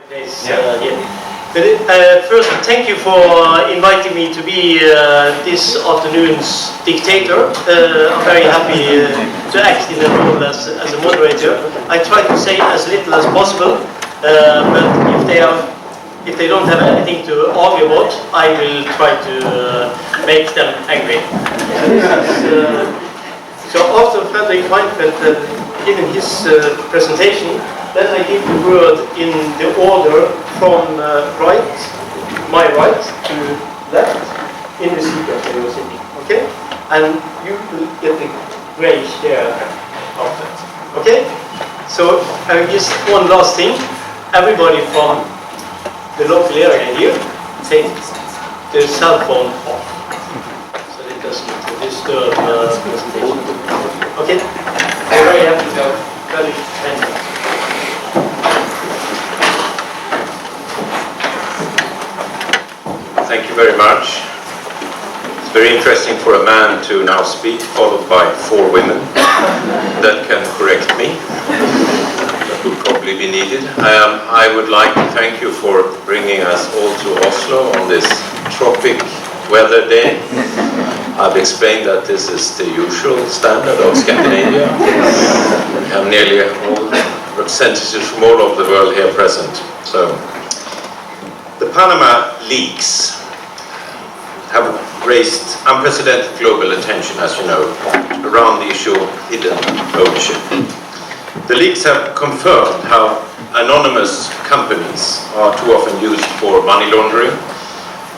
Yes, first, thank you for inviting me to be this afternoon's dictator. I'm very happy to act in the role as a moderator. I try to say as little as possible, but if they don't have anything to argue about, I will try to make them angry. So after Fredrik Reinfeldt had given his presentation, then I give the word in the order from my right to left, in the sequence that you were sitting. Okay? And you will get the grey chair after. Okay? So just one last thing. Everybody from the local area here, take the cell phone off, so it doesn't disturb the presentation. Okay? I'm very happy to have very thank you. Thank you very much. It's very interesting for a man to now speak, followed by 4 women that can correct me. That would probably be needed. I would like to thank you for bringing us all to Oslo on this tropic weather day. I've explained that this is the usual standard of Scandinavia. We have nearly all representatives from all over the world here present. So, the Panama leaks have raised unprecedented global attention, as you know, around the issue of hidden ownership. The leaks have confirmed how anonymous companies are too often used for money laundering,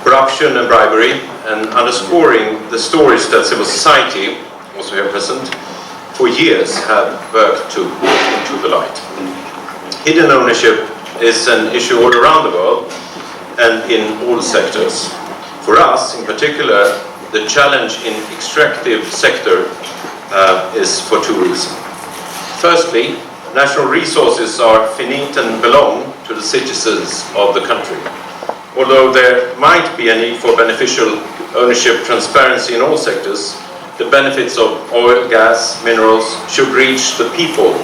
corruption and bribery, and underscoring the stories that civil society, also here present, for years have worked to put into the light. Hidden ownership is an issue all around the world and in all sectors. For us, in particular, the challenge in extractive sector is for 2 reasons. Firstly, national resources are finite and belong to the citizens of the country. Although there might be a need for beneficial ownership transparency in all sectors, the benefits of oil, gas, minerals should reach the people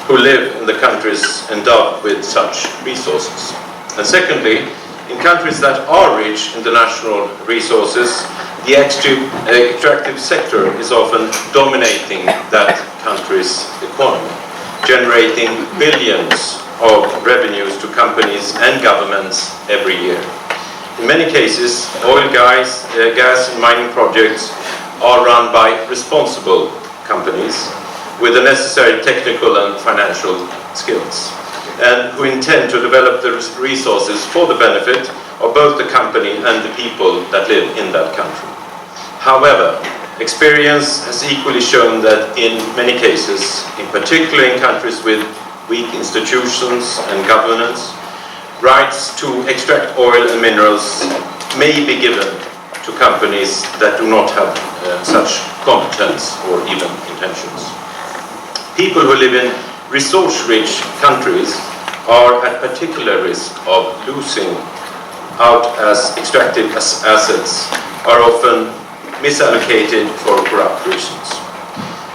who live in the countries endowed with such resources. And secondly, in countries that are rich in the national resources, the extractive sector is often dominating that country's economy, generating billions of revenues to companies and governments every year. In many cases, oil, gas and mining projects are run by responsible companies with the necessary technical and financial skills, and who intend to develop the resources for the benefit of both the company and the people that live in that country. However, experience has equally shown that in many cases, in particular in countries with weak institutions and governance, rights to extract oil and minerals may be given to companies that do not have such competence or even intentions. People who live in resource-rich countries are at particular risk of losing out as extractive assets are often misallocated for corrupt reasons.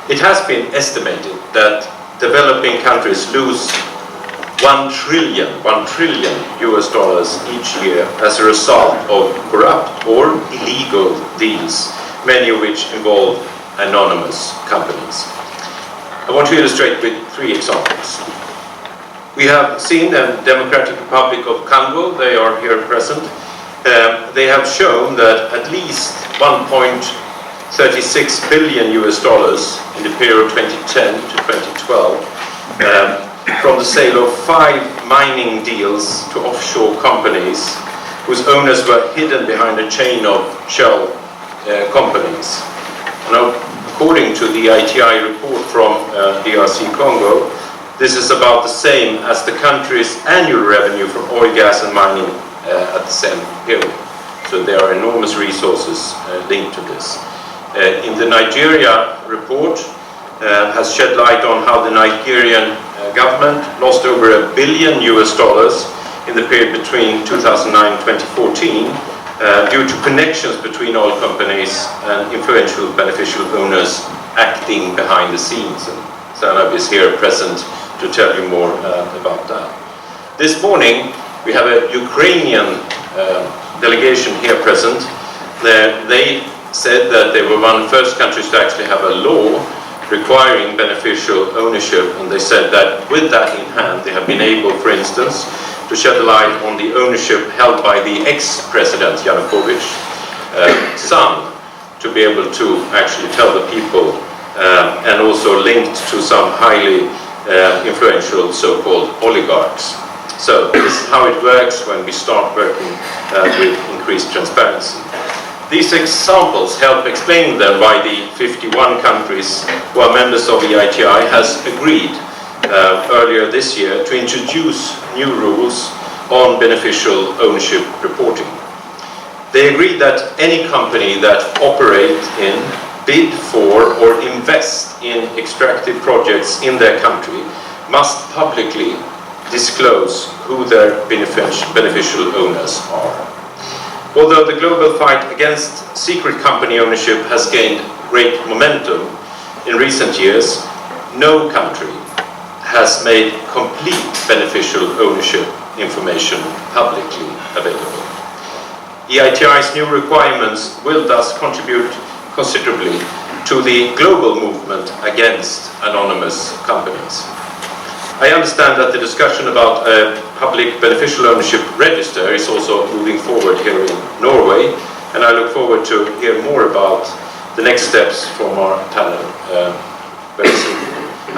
It has been estimated that developing countries lose $1 trillion US each year as a result of corrupt or illegal deals, many of which involve anonymous companies. I want to illustrate with 3 examples. We have seen the Democratic Republic of Congo, they are here present. They have shown that at least $1.36 billion US in the period 2010 to 2012 from the sale of 5 mining deals to offshore companies whose owners were hidden behind a chain of shell companies. Now, according to the EITI report from DRC Congo, this is about the same as the country's annual revenue from oil, gas and mining at the same period. So there are enormous resources linked to this. In the Nigeria report has shed light on how the Nigerian government lost over $1 billion US in the period between 2009 and 2014 due to connections between oil companies and influential beneficial owners acting behind the scenes. And Zainab is here present to tell you more about that. This morning, We have a Ukrainian delegation here present. They said that they were one of the first countries to actually have a law requiring beneficial ownership, and they said that with that in hand they have been able, for instance, to shed a light on the ownership held by the ex-president Yanukovych son, to be able to actually tell the people, and also linked to some highly influential so-called oligarchs. So this is how it works when we start working with increased transparency. These examples help explain then why the 51 countries who are members of EITI has agreed earlier this year to introduce new rules on beneficial ownership reporting. They agreed that any company that operates in, bid for or invest in extractive projects in their country must publicly disclose who their beneficial owners are. Although the global fight against secret company ownership has gained great momentum in recent years, no country has made complete beneficial ownership information publicly available. EITI's new requirements will thus contribute considerably to the global movement against anonymous companies. I understand that the discussion about a public beneficial ownership register is also moving forward here in Norway, and I look forward to hear more about the next steps from our panel very soon.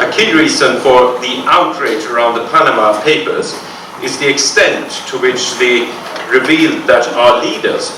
A key reason for the outrage around the Panama Papers is the extent to which they revealed that our leaders,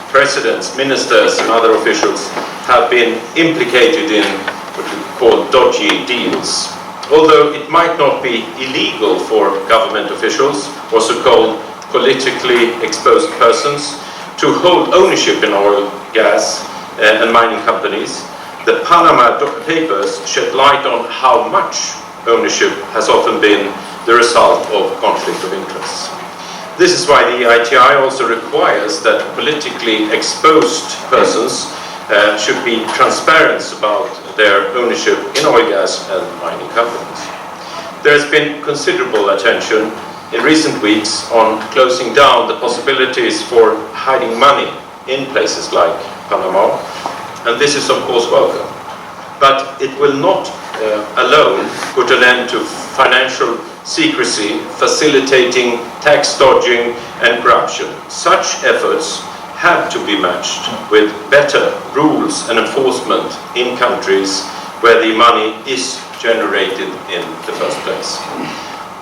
presidents, ministers and other officials have been implicated in what we call dodgy deals. Although it might not be illegal for government officials or so-called politically exposed persons to hold ownership in oil, gas and mining companies, the Panama Papers shed light on how much ownership has often been the result of conflict of interests. This is why the EITI also requires that politically exposed persons should be transparent about their ownership in oil, gas and mining companies. There has been considerable attention in recent weeks on closing down the possibilities for hiding money in places like Panama, and this is of course welcome. But it will not alone put an end to financial secrecy, facilitating tax dodging and corruption. Such efforts have to be matched with better rules and enforcement in countries where the money is generated in the first place.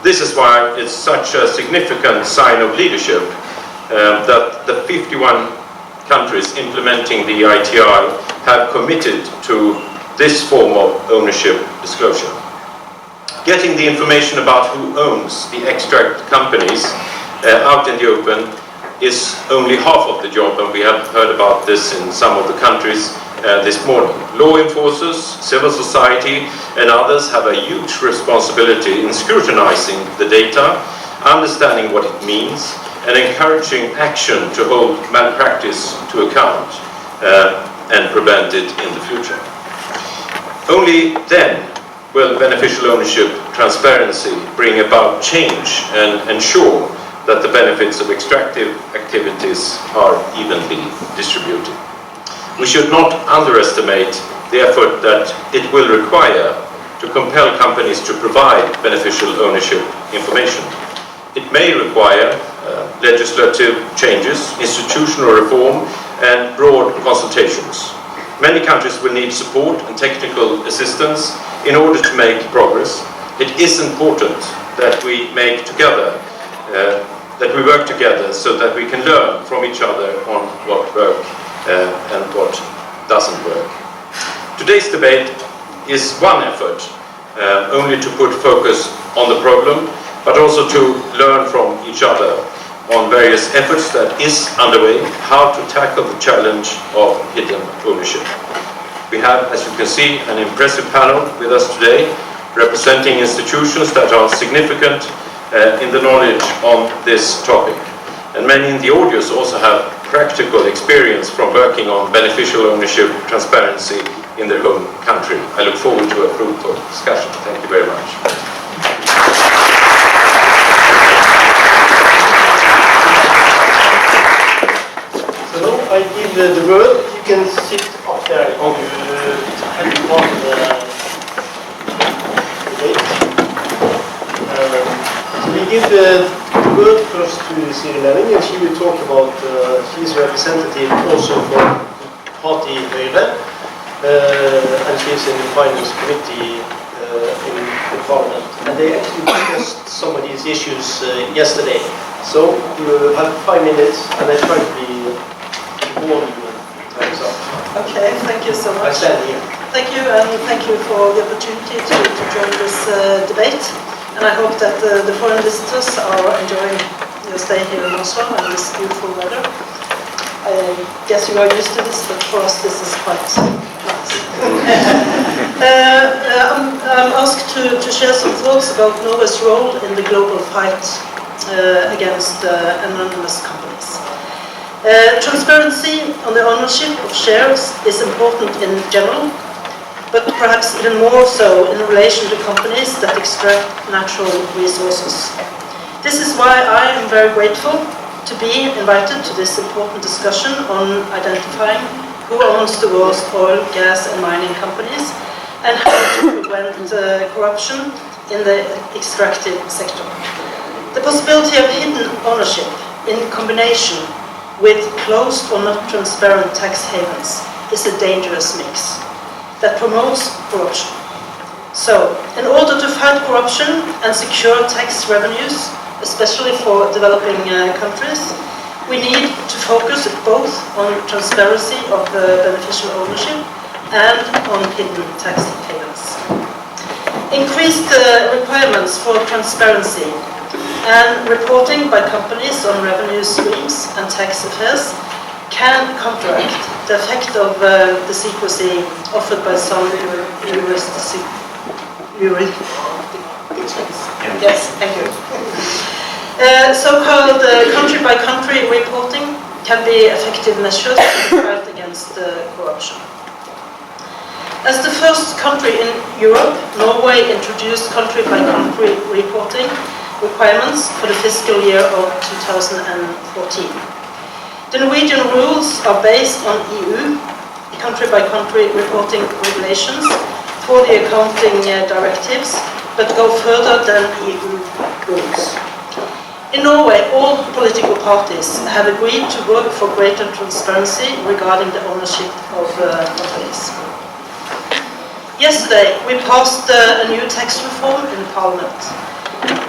This is why it's such a significant sign of leadership that the 51 countries implementing the EITI have committed to this form of ownership disclosure. Getting the information about who owns the extract companies out in the open is only half of the job, and we have heard about this in some of the countries this morning. Law enforcers, civil society and others have a huge responsibility in scrutinizing the data, understanding what it means and encouraging action to hold malpractice to account and prevent it in the future. Only then will beneficial ownership transparency bring about change and ensure that the benefits of extractive activities are evenly distributed. We should not underestimate the effort that it will require to compel companies to provide beneficial ownership information. It may require legislative changes, institutional reform and broad consultations. Many countries will need support and technical assistance in order to make progress. It is important that we work together so that we can learn from each other on what works and what doesn't work. Today's debate is one effort only to put focus on the problem, but also to learn from each other on various efforts that is underway, how to tackle the challenge of hidden ownership. We have, as you can see, an impressive panel with us today, representing institutions that are significant in the knowledge on this topic. And many in the audience also have practical experience from working on beneficial ownership transparency in their home country. I look forward to a fruitful discussion. Thank you very much. the word. You can sit up there. Oh, and part of the debate. We give the word first to Siri Meling, and she will talk about. She's representative also for Party Høyre, and she's in the Finance Committee in the Parliament. And they actually discussed some of these issues yesterday. So you have 5 minutes, and I try to be warm you when time's up. Okay, thank you so much. I stand here. Thank you, and thank you for the opportunity to join this debate. And I hope that the foreign visitors are enjoying your stay here in Oslo and this beautiful weather. I guess you are used to this, but for us this is quite nice. I'm asked to share some thoughts about Norway's role in the global fight against anonymous companies. Transparency on the ownership of shares is important in general, but perhaps even more so in relation to companies that extract natural resources. This is why I am very grateful to be invited to this important discussion on identifying who owns the world's oil, gas and mining companies and how to prevent corruption in the extractive sector. The possibility of hidden ownership in combination with closed or not transparent tax havens is a dangerous mix that promotes corruption. So, in order to fight corruption and secure tax revenues, especially for developing countries, we need to focus both on transparency of beneficial ownership and on hidden tax havens. Increased requirements for transparency and reporting by companies on revenue streams and tax affairs can counteract the effect of the secrecy offered by some jurisdictions. Yes, thank you. So-called country-by-country reporting can be effective measures to fight against corruption. As the first country in Europe, Norway introduced country-by-country reporting requirements for the fiscal year of 2014. The Norwegian rules are based on EU country-by-country reporting regulations for the accounting directives, but go further than EU rules. In Norway, all political parties have agreed to work for greater transparency regarding the ownership of companies. Yesterday, we passed a new tax reform in Parliament,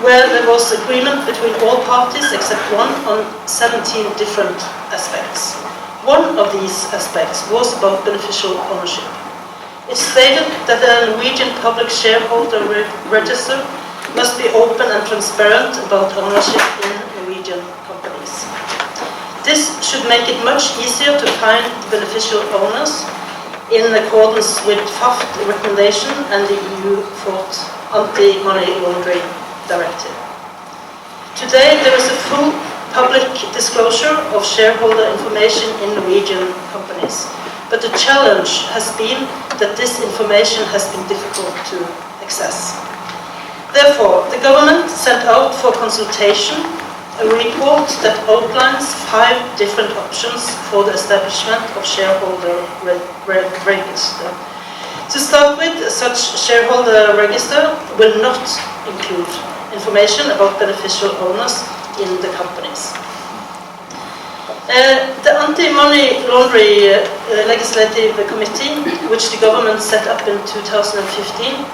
where there was agreement between all parties except one on 17 different aspects. One of these aspects was about beneficial ownership. It stated that the Norwegian public shareholder register must be open and transparent about ownership in Norwegian companies. This should make it much easier to find beneficial owners in accordance with FAFT recommendation and the EU Anti-Money Laundering Directive. Today there is a full public disclosure of shareholder information in Norwegian companies, but the challenge has been that this information has been difficult to access. Therefore, the government sent out for consultation a report that outlines 5 different options for the establishment of shareholder register. To start with, such shareholder register will not include information about beneficial owners in the companies. The Anti-Money Laundering Legislative Committee, which the government set up in 2015,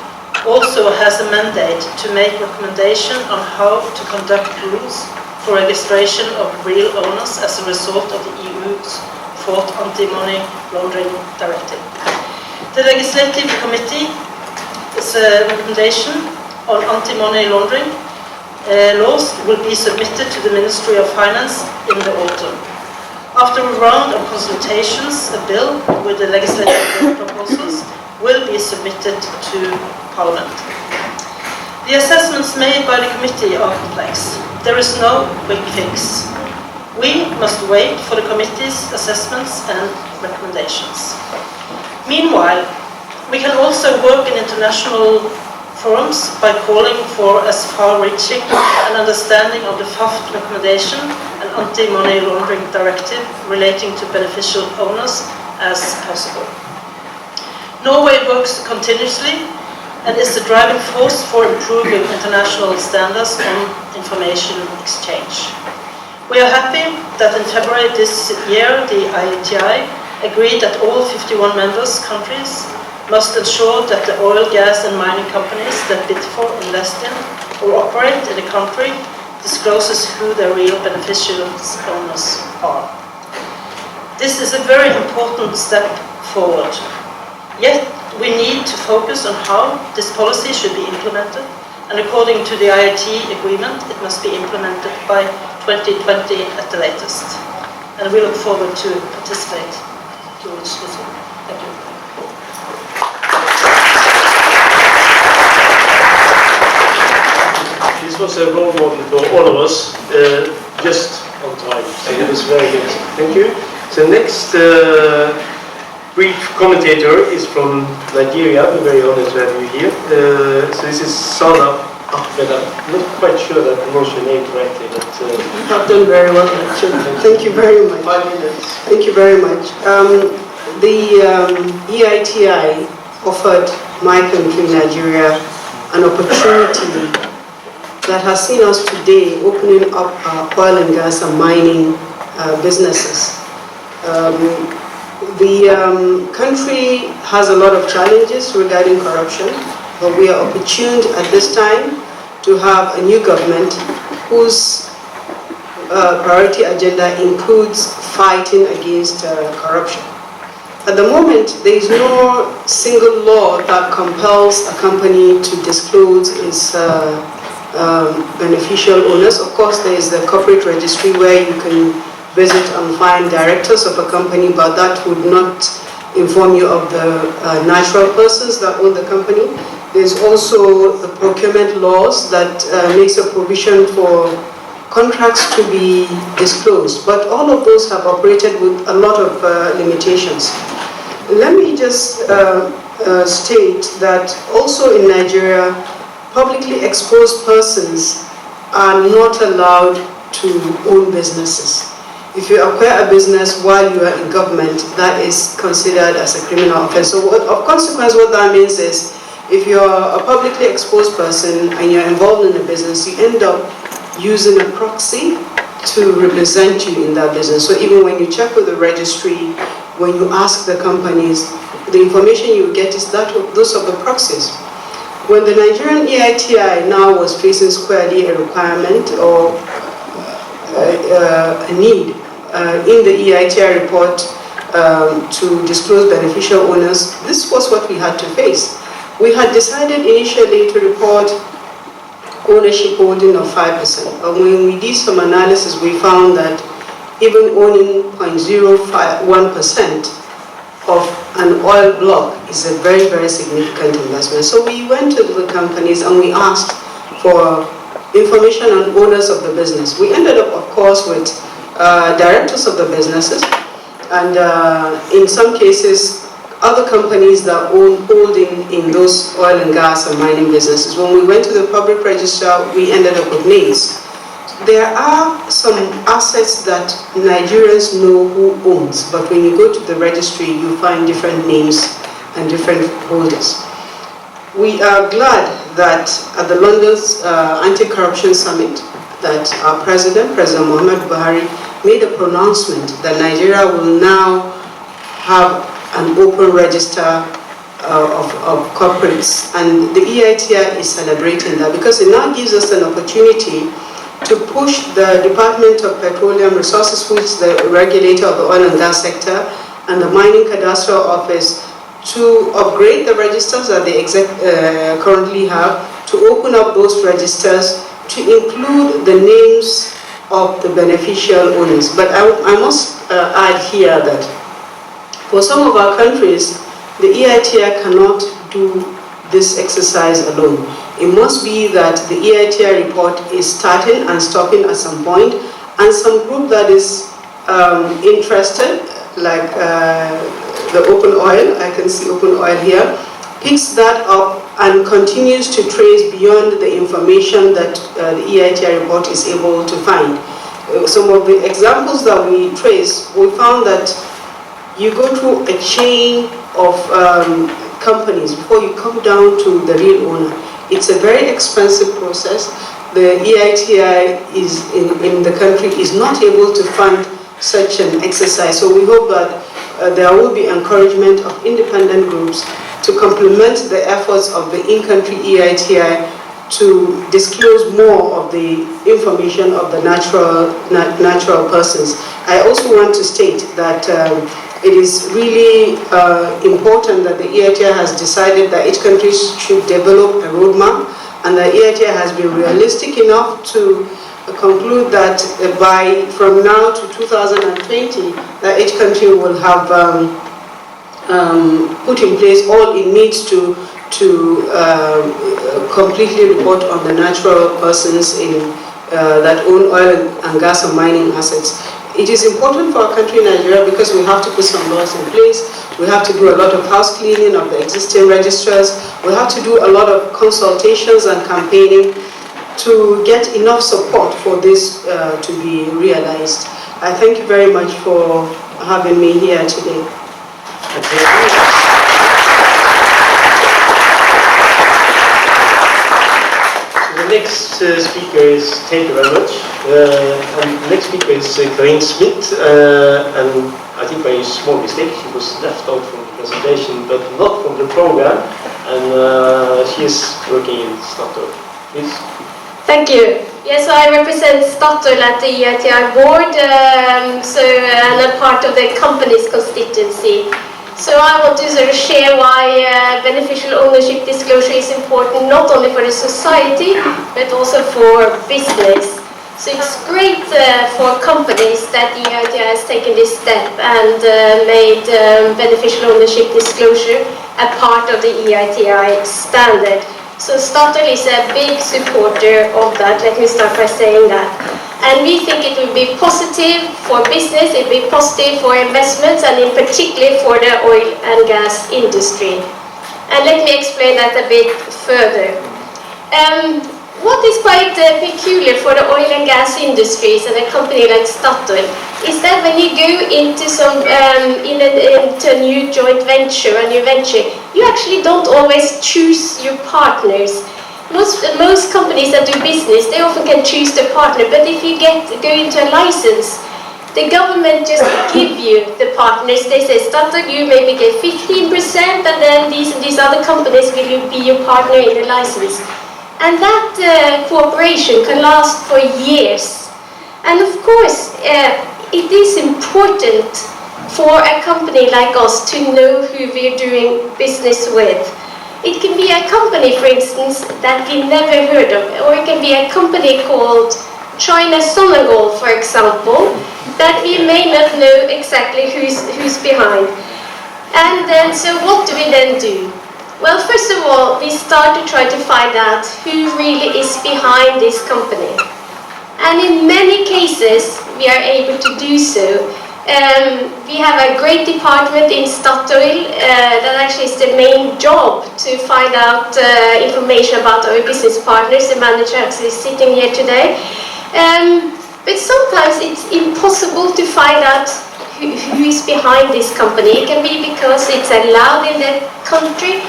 also has a mandate to make recommendation on how to conduct rules for registration of real owners as a result of the EU's 4th Anti-Money Laundering Directive. The Legislative Committee is a recommendation on anti-money laundering laws will be submitted to the Ministry of Finance in the autumn. After a round of consultations, a bill with the legislative proposals will be submitted to Parliament. The assessments made by the committee are complex. There is no quick fix. We must wait for the committee's assessments and recommendations. Meanwhile, we can also work in international forums by calling for as far-reaching an understanding of the FAFT recommendation and anti-money laundering directive relating to beneficial owners as possible. Norway works continuously and is the driving force for improving international standards on information exchange. We are happy that in February this year, the EITI agreed that all 51 members countries must ensure that the oil, gas and mining companies that bid for, invest in or operate in the country discloses who their real beneficial owners are. This is a very important step forward. Yet we need to focus on how this policy should be implemented, and according to the EITI agreement, it must be implemented by 2020 at the latest. And we look forward to participate towards this one. Thank you. This was a role model for all of us, just on time. So it was very good. Thank you. So next brief commentator is from Nigeria. We're very honored to have you here. So this is Zainab. Ahmed. I'm not quite sure that I pronounced your name correctly, but You have done very well, actually. Thank you very much. 5 minutes. Thank you very much. The EITI offered my country, Nigeria, an opportunity that has seen us today opening up our oil and gas and mining businesses. The country has a lot of challenges regarding corruption, but we are opportune at this time to have a new government whose priority agenda includes fighting against corruption. At the moment, there is no single law that compels a company to disclose its beneficial owners. Of course, there is the corporate registry where you can visit and find directors of a company, but that would not inform you of the natural persons that own the company. There's also the procurement laws that makes a provision for contracts to be disclosed, but all of those have operated with a lot of limitations. Let me just state that also in Nigeria, publicly exposed persons are not allowed to own businesses. If you acquire a business while you are in government, that is considered as a criminal offense. So of consequence, what that means is, if you're a publicly exposed person and you're involved in a business, you end up using a proxy to represent you in that business. So even when you check with the registry, when you ask the companies, the information you get is those of the proxies. When the Nigerian EITI now was facing squarely a requirement or a need in the EITI report to disclose beneficial owners, this was what we had to face. We had decided initially to report ownership holding of 5%, but when we did some analysis, we found that even owning 0.01% of an oil block is a very, very significant investment. So we went to the companies and we asked for information on owners of the business. We ended up, of course, with directors of the businesses, and in some cases, other companies that own holding in those oil and gas and mining businesses. When we went to the public register, we ended up with names. There are some assets that Nigerians know who owns, but when you go to the registry, you find different names and different holders. We are glad that at the London's Anti-Corruption Summit, that our President Muhammad Buhari, made a pronouncement that Nigeria will now have an open register of corporates, and the EITI is celebrating that because it now gives us an opportunity to push the Department of Petroleum Resources, which is the regulator of the oil and gas sector, and the Mining Cadastral Office to upgrade the registers that they currently have, to open up those registers to include the names of the beneficial owners. But I must add here that for some of our countries, the EITI cannot do this exercise alone. It must be that the EITI report is starting and stopping at some point, and some group that is interested, like the Open Oil, I can see Open Oil here, picks that up and continues to trace beyond the information that the EITI report is able to find. some of the examples that we trace, we found that you go through a chain of companies before you come down to the real owner. It's a very expensive process. The EITI is in the country is not able to fund such an exercise. So we hope that there will be encouragement of independent groups to complement the efforts of the in-country EITI to disclose more of the information of the natural persons. I also want to state that it is really important that the EITI has decided that each country should develop a roadmap, and the EITI has been realistic enough to conclude that from now to 2020, that each country will have put in place all it needs to completely report on the natural persons that own oil and gas and mining assets. It is important for our country, Nigeria, because we have to put some laws in place. We have to do a lot of house cleaning of the existing registers. We have to do a lot of consultations and campaigning to get enough support for this to be realized. I thank you very much for having me here today. The next speaker is, thank you very much. And the next speaker is Carine Smith, and I think by a small mistake she was left out from the presentation, but not from the program, and she is working in Statoil. Please. Thank you. Yes, I represent Statoil at the EITI board, and I'm part of the company's constituency. So I want to sort of share why beneficial ownership disclosure is important not only for the society but also for business. So it's great for companies that the EITI has taken this step and made beneficial ownership disclosure a part of the EITI standard. So Statoil is a big supporter of that, let me start by saying that. And we think it will be positive for business, it will be positive for investments, and in particular for the oil and gas industry. And let me explain that a bit further. What is quite peculiar for the oil and gas industries and a company like Statoil is that when you go into into a new joint venture, you actually don't always choose your partners. Most companies that do business, they often can choose their partner, but if you go into a license, the government just give you the partners. They say, Statoil, you maybe get 15%, and then these other companies will be your partner in the license. And that cooperation can last for years. And of course, it is important for a company like us to know who we're doing business with. It can be a company, for instance, that we never heard of, or it can be a company called China Sonangol, for example, that we may not know exactly who's behind. And then, so what do we then do? Well, first of all, we start to try to find out who really is behind this company. And in many cases, we are able to do so. We have a great department in Statoil that actually is the main job to find out information about our business partners. The manager actually is sitting here today. But sometimes it's impossible to find out who is behind this company. It can be because it's allowed in the country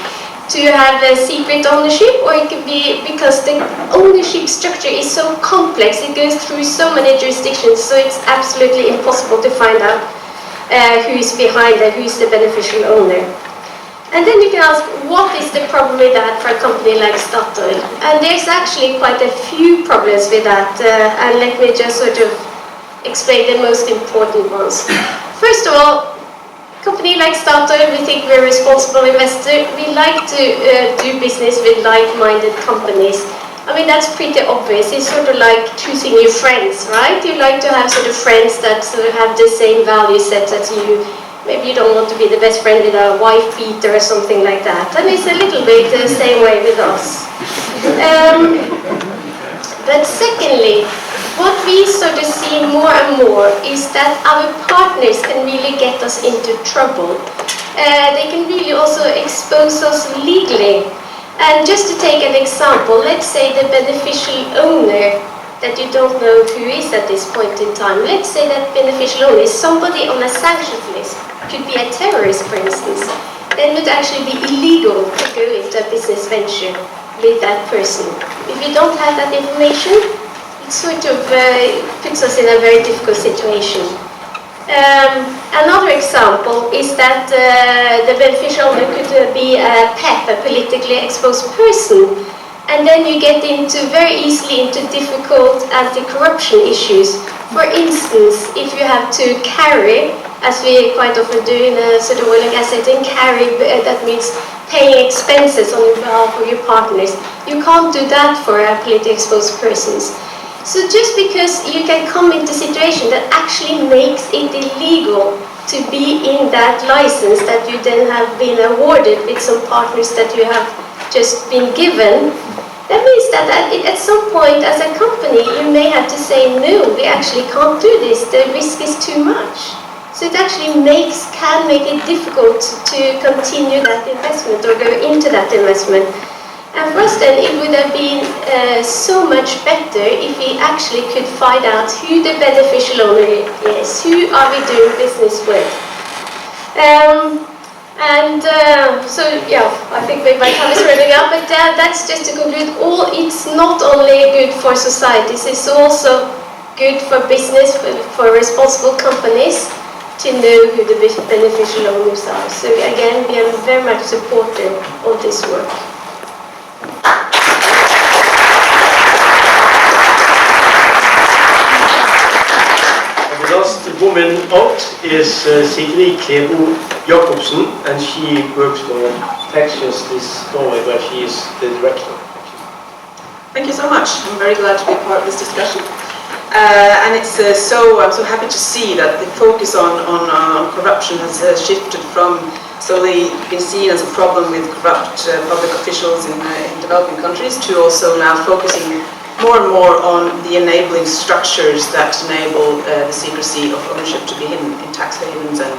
to have a secret ownership, or it could be because the ownership structure is so complex, it goes through so many jurisdictions, so it's absolutely impossible to find out who is behind and who is the beneficial owner. And then you can ask, what is the problem with that for a company like Statoil? And there's actually quite a few problems with that, and let me just sort of explain the most important ones. First of all, company like Statoil, we think we're a responsible investor. We like to do business with like-minded companies. I mean, that's pretty obvious. It's sort of like choosing your friends, right? You like to have sort of friends that sort of have the same value set as you. Maybe you don't want to be the best friend with a wife beater or something like that. And it's a little bit the same way with us. But secondly, what we sort of see more and more is that our partners can really get us into trouble. They can really also expose us legally. And just to take an example, let's say the beneficial owner that you don't know who is at this point in time. Let's say that beneficial owner is somebody on a sanctions list, could be a terrorist, for instance. Then it would actually be illegal to go into a business venture with that person. If you don't have that information, it sort of puts us in a very difficult situation. Another example is that the beneficial owner could be a PEP, a politically exposed person, and then you get very easily into difficult anti-corruption issues. For instance, if you have to carry, as we quite often do in a sort of oil and gas setting, carry, that means paying expenses on behalf of your partners. You can't do that for a politically exposed persons. So just because you can come into a situation that actually makes it illegal to be in that license that you then have been awarded with some partners that you have just been given, that means that at some point as a company you may have to say, no, we actually can't do this, the risk is too much. So it actually can make it difficult to continue that investment or go into that investment. And for us then, it would have been so much better if we actually could find out who the beneficial owner is, who are we doing business with. So yeah, I think my time is running out, but that's just to conclude. It's not only good for societies, it's also good for business, for responsible companies to know who the beneficial owners are. So again, we are very much supportive of this work. The last woman out is Sigrid Klæboe Jacobsen, and she works for Tax Justice Norway, where she is the director. Thank you so much. I'm very glad to be part of this discussion. And I'm so happy to see that the focus on corruption has shifted from solely being seen as a problem with corrupt public officials in developing countries to also now focusing more and more on the enabling structures that enable the secrecy of ownership to be hidden in tax havens and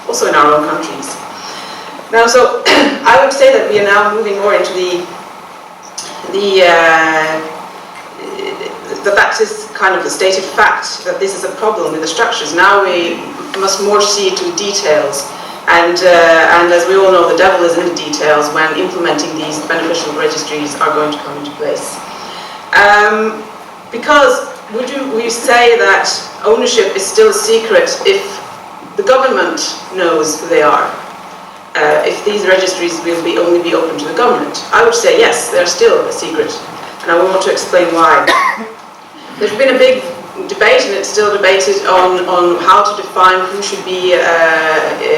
also in our own countries. Now, so I would say that we are now moving more into that is kind of the stated fact that this is a problem with the structures. Now we must more see to details, and as we all know, the devil is in the details when implementing these beneficial registries are going to come into place. Because would we say that ownership is still a secret if the government knows who they are? If these registries will only be open to the government? I would say yes, they're still a secret, and I want to explain why. There's been a big debate, and it's still debated, on how to define who should be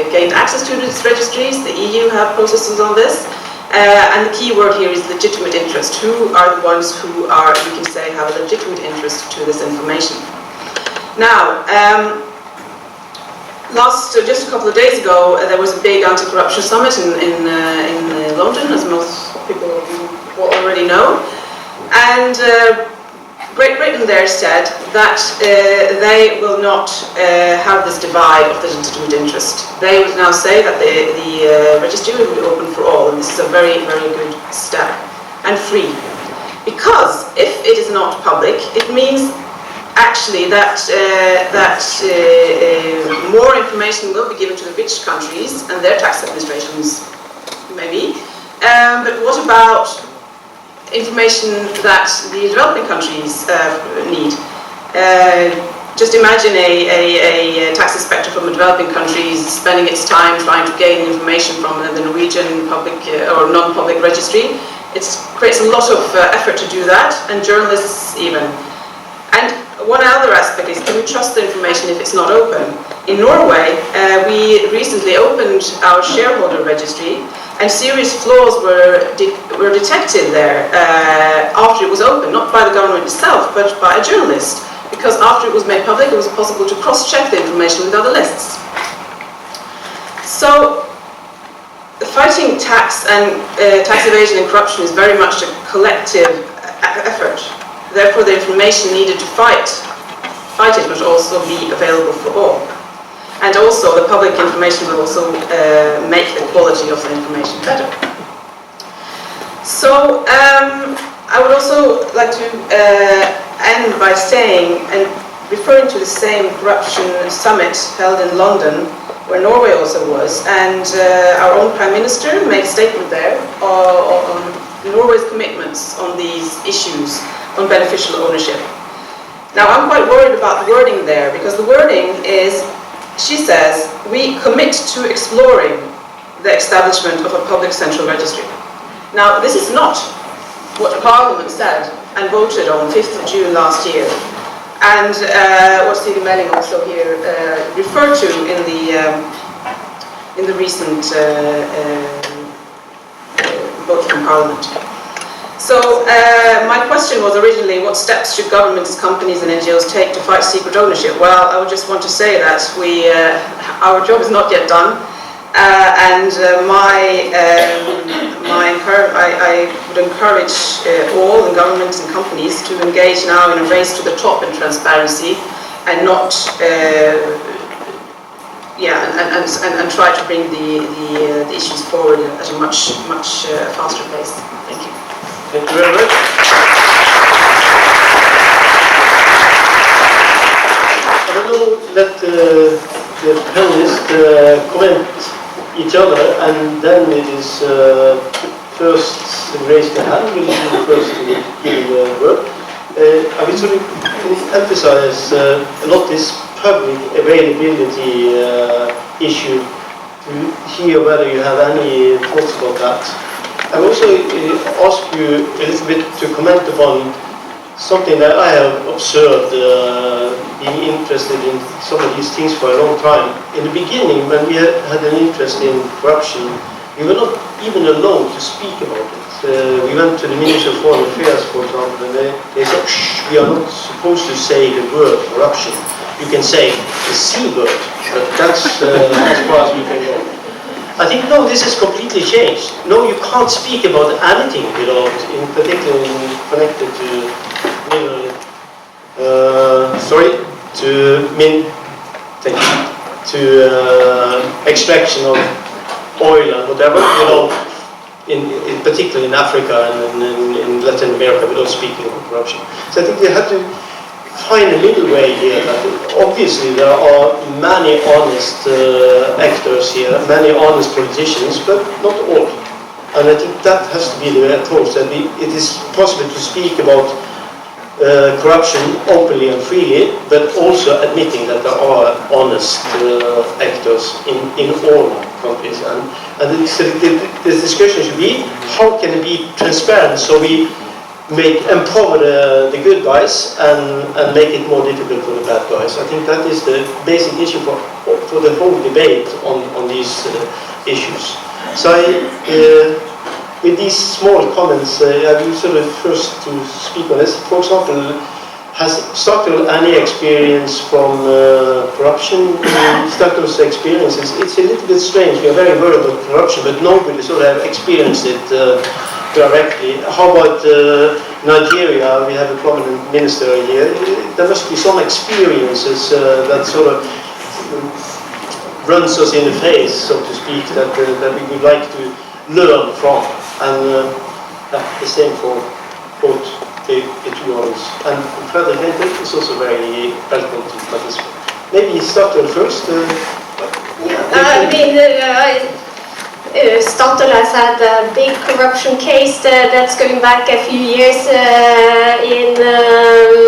gained access to these registries. The EU have processes on this. And the key word here is legitimate interest. Who are the ones who are, we can say, have a legitimate interest to this information? Now, just a couple of days ago, there was a big anti-corruption summit in London, as most people will already know. And Great Britain there said that they will not have this divide of the legitimate interest. They would now say that the registry will be open for all, and this is a very, very good step, and free. Because if it is not public, it means actually that more information will be given to the rich countries and their tax administrations, maybe. But what about information that the developing countries need? Just imagine a tax inspector from a developing country spending its time trying to gain information from the Norwegian public or non-public registry. It creates a lot of effort to do that, and journalists even. And one other aspect is, can we trust the information if it's not open? In Norway, we recently opened our shareholder registry, and serious flaws were detected there after it was opened, not by the government itself, but by a journalist. Because after it was made public, it was possible to cross-check the information with other lists. So, fighting tax and tax evasion and corruption is very much a collective effort. Therefore, the information needed to fight it must also be available for all. And also, the public information will also make the quality of the information better. So, I would also like to end by saying, and referring to the same corruption summit held in London, where Norway also was, and our own Prime Minister made a statement there on Norway's commitments on these issues on beneficial ownership. Now, I'm quite worried about the wording there, because the wording is, she says, we commit to exploring the establishment of a public central registry. Now, this is not what Parliament said and voted on 5th of June last year, and what Siri Meling also here referred to in the recent vote from Parliament. So my question was originally, what steps should governments, companies and NGOs take to fight secret ownership? Well, I would just want to say that our job is not yet done, and I would encourage all the governments and companies to engage now in a race to the top in transparency, and not and try to bring the issues forward at a much faster pace. Thank you. Thank you very much. I will now let the panelists comment each other, and then it is first raise the hand, will be the first to give the word. I will sort of emphasize a lot this public availability issue, to hear whether you have any thoughts about that. I will also ask you a little bit to comment upon something that I have observed, being interested in some of these things for a long time. In the beginning, when we had an interest in corruption, we were not even allowed to speak about it. We went to the Ministry of Foreign Affairs, for example, and they said, shh, we are not supposed to say the word corruption. You can say the C word, but that's as far as we can go. I think now this has completely changed. No, you can't speak about anything without, in particular, connected to extraction of oil and whatever, in particular in Africa and in Latin America, without speaking of corruption. So I think they have to find a middle way here. Obviously, there are many honest actors here, many honest politicians, but not all. And I think that has to be the approach, that it is possible to speak about corruption openly and freely, but also admitting that there are honest actors in all countries. And the discussion should be, how can it be transparent so we empower the good guys and make it more difficult for the bad guys. I think that is the basic issue for the whole debate on these issues. So with these small comments, I will sort of first to speak on this. For example, has Statoil any experience from corruption? Statoil's experiences, it's a little bit strange. We are very worried about corruption, but nobody sort of have experienced it directly. How about Nigeria? We have a prominent minister here. There must be some experiences that sort of runs us in the face, so to speak, that we would like to learn from. And the same for both the two others. And Fredrik is also very welcome to participate. Maybe Statoil first. Statoil has had a big corruption case that's going back a few years in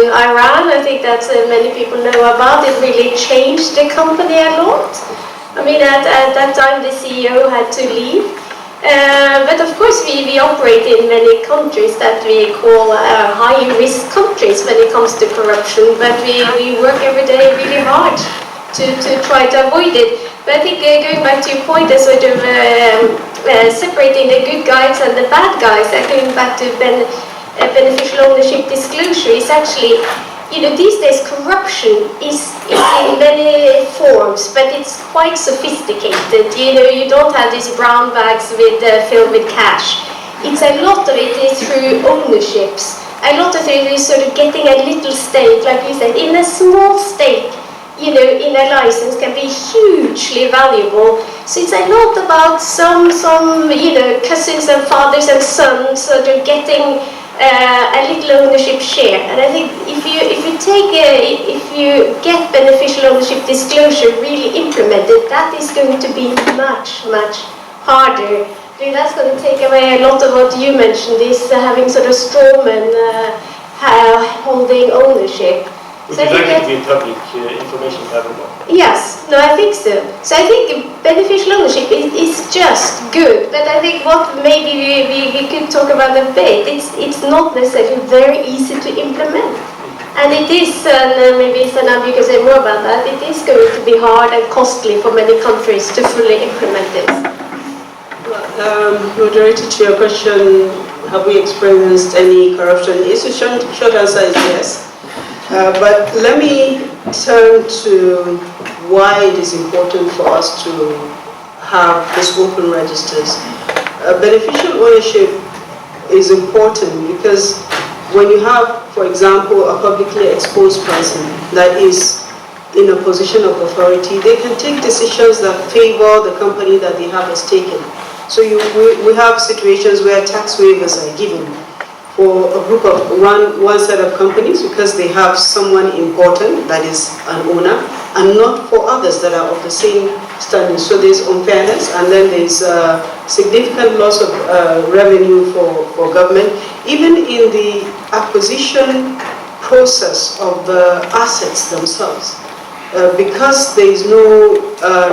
Iran. I think that many people know about. It really changed the company a lot. I mean, at that time the CEO had to leave. But of course we operate in many countries that we call high-risk countries when it comes to corruption, but we work every day really hard to try to avoid it. But I think going back to your point, sort of separating the good guys and the bad guys, and going back to beneficial ownership disclosure is actually, these days corruption is in many forms, but it's quite sophisticated. You don't have these brown bags filled with cash. It's a lot of it is through ownerships. A lot of it is sort of getting a little stake, like you said, in a small stake. In a license can be hugely valuable. So it's a lot about some cousins and fathers and sons sort of getting a a little ownership share. And I think if you get beneficial ownership disclosure really implemented, that is going to be much harder. I think that's going to take away a lot of what you mentioned, is having sort of strawman holding ownership. Would you like it to be public information for everyone? Yes, no, I think so. So I think beneficial ownership is just good, but I think what maybe we could talk about a bit, it's not necessarily very easy to implement. And it is, and maybe Zainab you can say more about that, it is going to be hard and costly for many countries to fully implement this. Moderator, to your question, have we experienced any corruption? The short answer is yes. But let me turn to why it is important for us to have these open registers. Beneficial ownership is important because when you have, for example, a publicly exposed person that is in a position of authority, they can take decisions that favor the company that they have a stake in. So we have situations where tax waivers are given for a group of one set of companies because they have someone important that is an owner, and not for others that are of the same standing. So there's unfairness, and then there's significant loss of revenue for government. Even in the acquisition process of the assets themselves, because there is no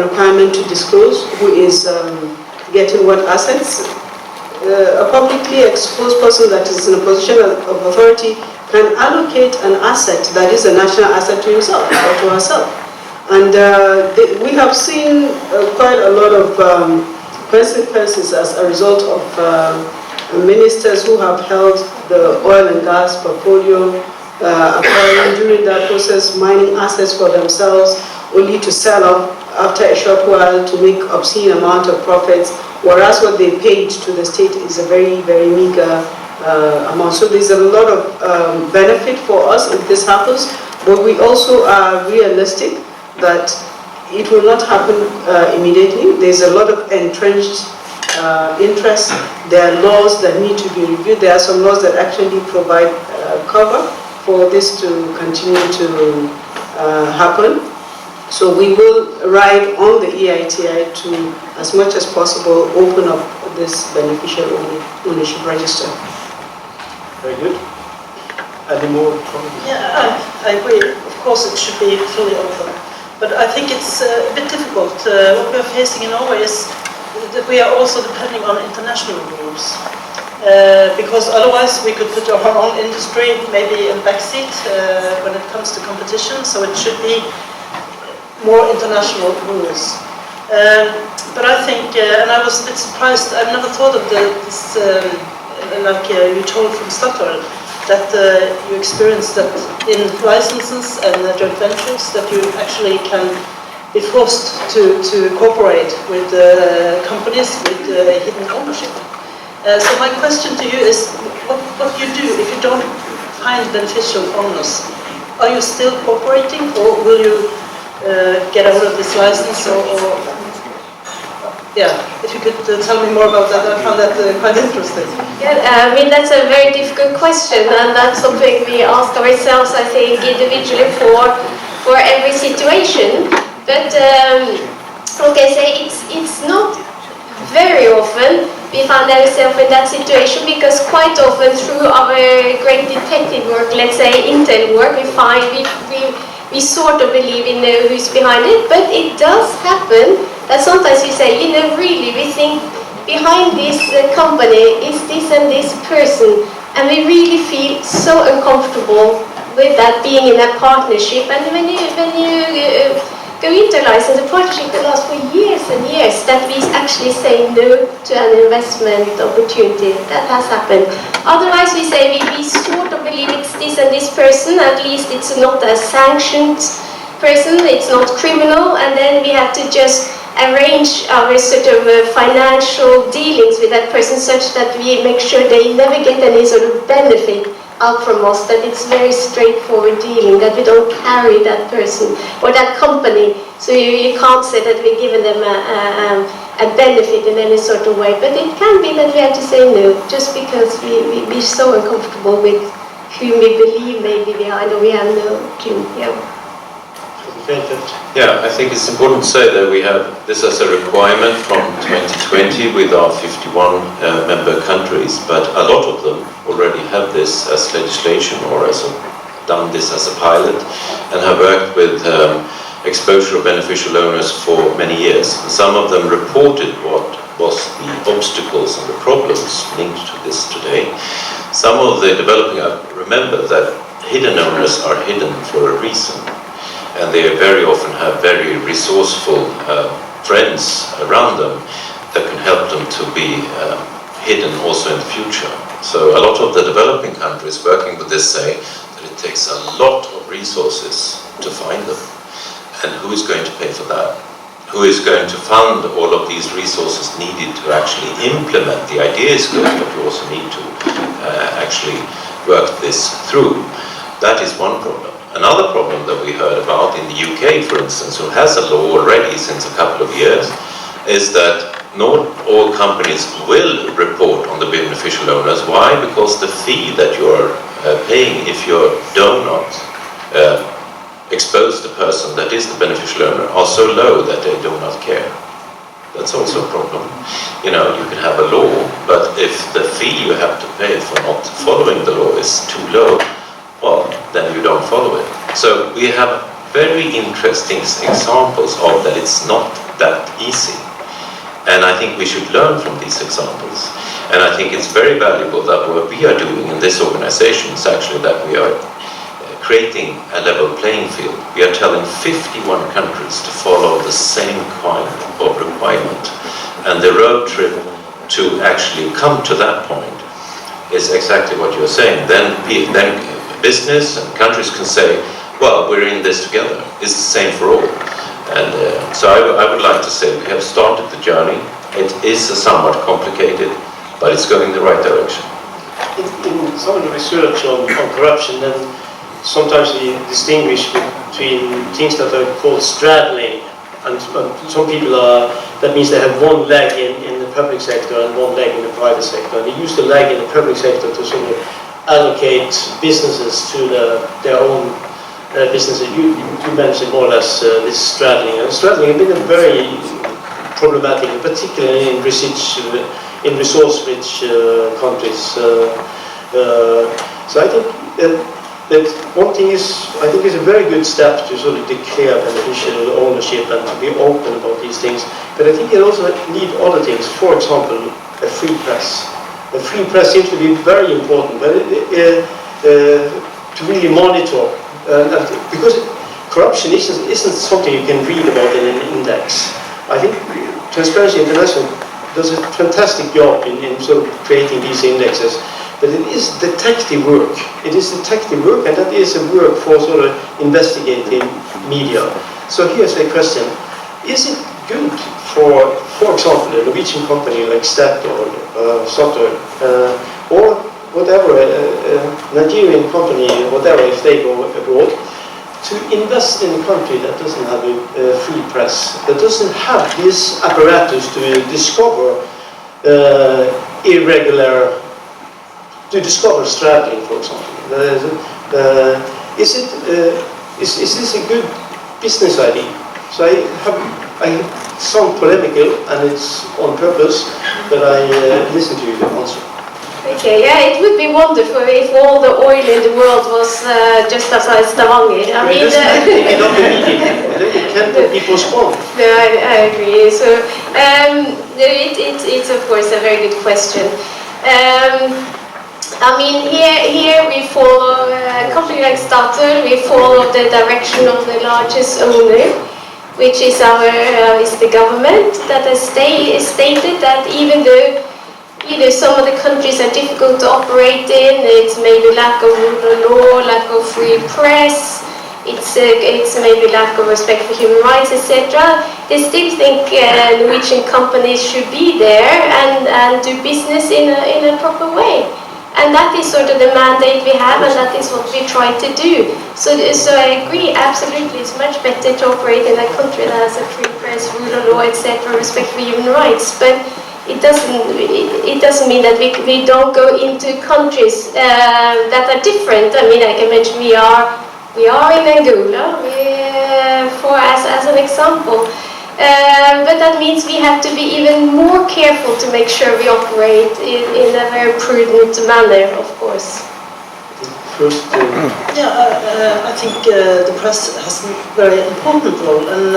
requirement to disclose who is getting what assets, a publicly exposed person that is in a position of authority can allocate an asset that is a national asset to himself or to herself. And we have seen quite a lot of consequences as a result of ministers who have held the oil and gas portfolio, acquiring during that process mining assets for themselves, only to sell off after a short while to make obscene amount of profits, whereas what they paid to the state is a very, very meager amount. So there's a lot of benefit for us if this happens, but we also are realistic that it will not happen immediately. There's a lot of entrenched interest. There are laws that need to be reviewed. There are some laws that actually provide cover for this to continue to happen. So we will ride on the EITI to, as much as possible, open up this beneficial ownership register. Very good. Any more comments? Yeah, I agree. Of course, it should be fully open. But I think it's a bit difficult. What we are facing in Norway is that we are also depending on international rules. Because otherwise we could put our own industry maybe in backseat when it comes to competition. So it should be more international rules. But I think, and I was a bit surprised, I've never thought of this, like you told from Statoil, that you experienced that in licenses and joint ventures, that you actually can be forced to cooperate with companies with hidden ownership. So my question to you is, what do you do if you don't find beneficial owners? Are you still cooperating, or will you get out of this license, or yeah, if you could tell me more about that, I found that quite interesting. Yeah, I mean that's a very difficult question, and that's something we ask ourselves, I think, individually for every situation. But okay, say it's not very often we find ourselves in that situation, because quite often through our great detective work, let's say intel work, we sort of believe in who's behind it, but it does happen that sometimes we say, you know, really, we think behind this company is this and this person, and we really feel so uncomfortable with that being in a partnership. And when you go into a license, the partnership will last for years and years, that we actually say no to an investment opportunity. That has happened. Otherwise we say we sort of believe it's this and this person, at least it's not a sanctioned person, it's not criminal, and then we have to just arrange our sort of financial dealings with that person such that we make sure they never get any sort of benefit out from us, that it's very straightforward dealing, that we don't carry that person or that company. So you can't say that we're giving them a benefit in any sort of way. But it can be that we have to say no, just because we're so uncomfortable with whom we believe may be behind, or we have no clue. Yeah, I think it's important to say that we have this as a requirement from 2020 with our 51 member countries, but a lot of them already have this as legislation or done this as a pilot and have worked with exposure of beneficial owners for many years. Some of them reported what was the obstacles and the problems linked to this today. Some of the developing, remember that hidden owners are hidden for a reason, and they very often have very resourceful friends around them that can help them to be hidden also in the future. So a lot of the developing countries working with this say that it takes a lot of resources to find them. And who is going to pay for that? Who is going to fund all of these resources needed to actually implement? The idea is good, but you also need to actually work this through. That is one problem. Another problem that we heard about in the UK, for instance, who has a law already since a couple of years, is that not all companies will report on the beneficial owners. Why? Because the fee that you're paying if you do not expose the person that is the beneficial owner are so low that they do not care. That's also a problem. You know, you can have a law, but if the fee you have to pay for not following the law is too low, well, then you don't follow it. So we have very interesting examples of that it's not that easy. And I think we should learn from these examples. And I think it's very valuable that what we are doing in this organization is actually that we are creating a level playing field. We are telling 51 countries to follow the same kind of requirement. And the road trip to actually come to that point is exactly what you're saying. Then business and countries can say, well, we're in this together. It's the same for all. And so I would like to say we have started the journey. It is somewhat complicated, but it's going in the right direction. In some of the research on corruption, then sometimes we distinguish between things that are called straddling, and some people are, that means they have one leg in the public sector and one leg in the private sector. And they use the leg in the public sector to sort of allocate businesses to their own businesses. You mentioned more or less this straddling. And straddling has been a very problematic, particularly in resource-rich countries. So I think that one thing is, I think, is a very good step to sort of declare beneficial ownership and to be open about these things. But I think it also need other things. For example, a free press. A free press seems to be very important, but to really monitor, because corruption isn't something you can read about in an index. I think Transparency International does a fantastic job in sort of creating these indexes. But it is detective work. It is detective work, and that is a work for sort of investigating media. So here's a question. Is it good for example, a Norwegian company like Statoil, or whatever, a Nigerian company, whatever, if they go abroad, to invest in a country that doesn't have a free press, that doesn't have this apparatus to discover to discover straddling, for example. Is this a good business idea? So I sound polemical, and it's on purpose, but I listen to you to answer. Okay, yeah, it would be wonderful if all the oil in the world was just as Stavanger. I mean, it can't be postponed. No, I agree. So it's of course a very good question. I mean, here we follow a company like Statoil. We follow the direction of the largest owner, which is the government, that has stated that even though some of the countries are difficult to operate in, it's maybe lack of rule of law, lack of free press, it's maybe lack of respect for human rights, etc. They still think Norwegian companies should be there and do business in a proper way. And that is sort of the mandate we have, and that is what we try to do. So I agree, absolutely, it's much better to operate in a country that has a free press, rule of law, etc., respect for human rights. But it doesn't mean that we don't go into countries that are different. I mean, I can mention we are in Angola, as an example. But that means we have to be even more careful to make sure we operate in a very prudent manner, of course. I think the press has a very important role, and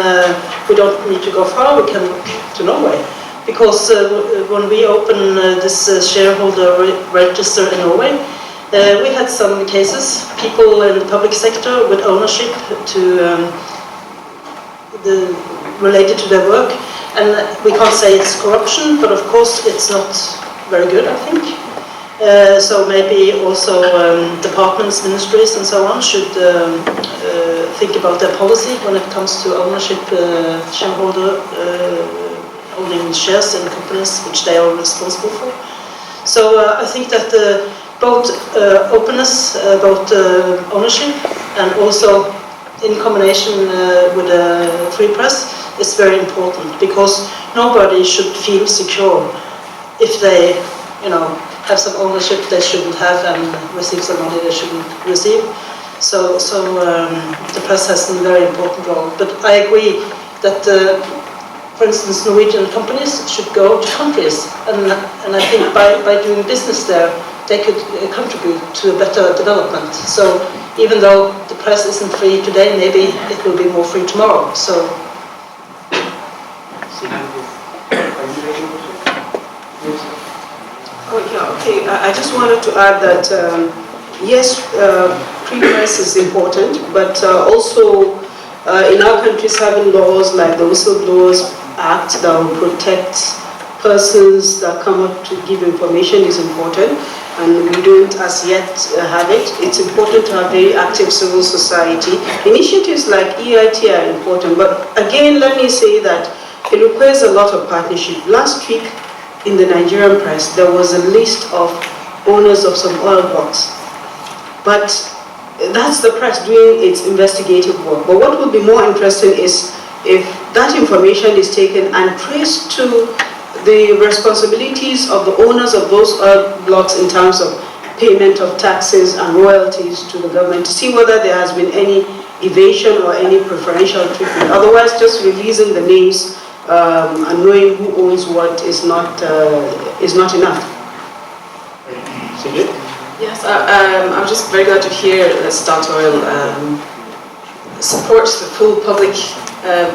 we don't need to go far, we can look to Norway. Because when we opened this shareholder register in Norway, we had some cases, people in the public sector with ownership related to their work, and we can't say it's corruption, but of course it's not very good, I think. So maybe also departments, ministries and so on should think about their policy when it comes to ownership, shareholder owning shares in companies which they are responsible for. So I think that both openness about ownership and also in combination with a free press is very important, because nobody should feel secure if they, have some ownership they shouldn't have and receive some money they shouldn't receive. So the press has a very important role. But I agree that, for instance, Norwegian companies should go to countries, and I think by doing business there, they could contribute to a better development. So even though the press isn't free today, maybe it will be more free tomorrow. So. Oh, yeah, okay. I just wanted to add that, yes, free press is important, but also in our countries having laws like the Whistleblowers Act that will protect persons that come up to give information is important, and we don't as yet have it. It's important to have very active civil society. Initiatives like EITI are important, but again, let me say that it requires a lot of partnership. Last week, in the Nigerian press, there was a list of owners of some oil blocks. But that's the press doing its investigative work. But what will be more interesting is if that information is taken and traced to the responsibilities of the owners of those oil blocks in terms of payment of taxes and royalties to the government, to see whether there has been any evasion or any preferential treatment. Otherwise, just releasing the names and knowing who owns what is not enough. Sigrid? Yes, I'm just very glad to hear that Statoil supports the full public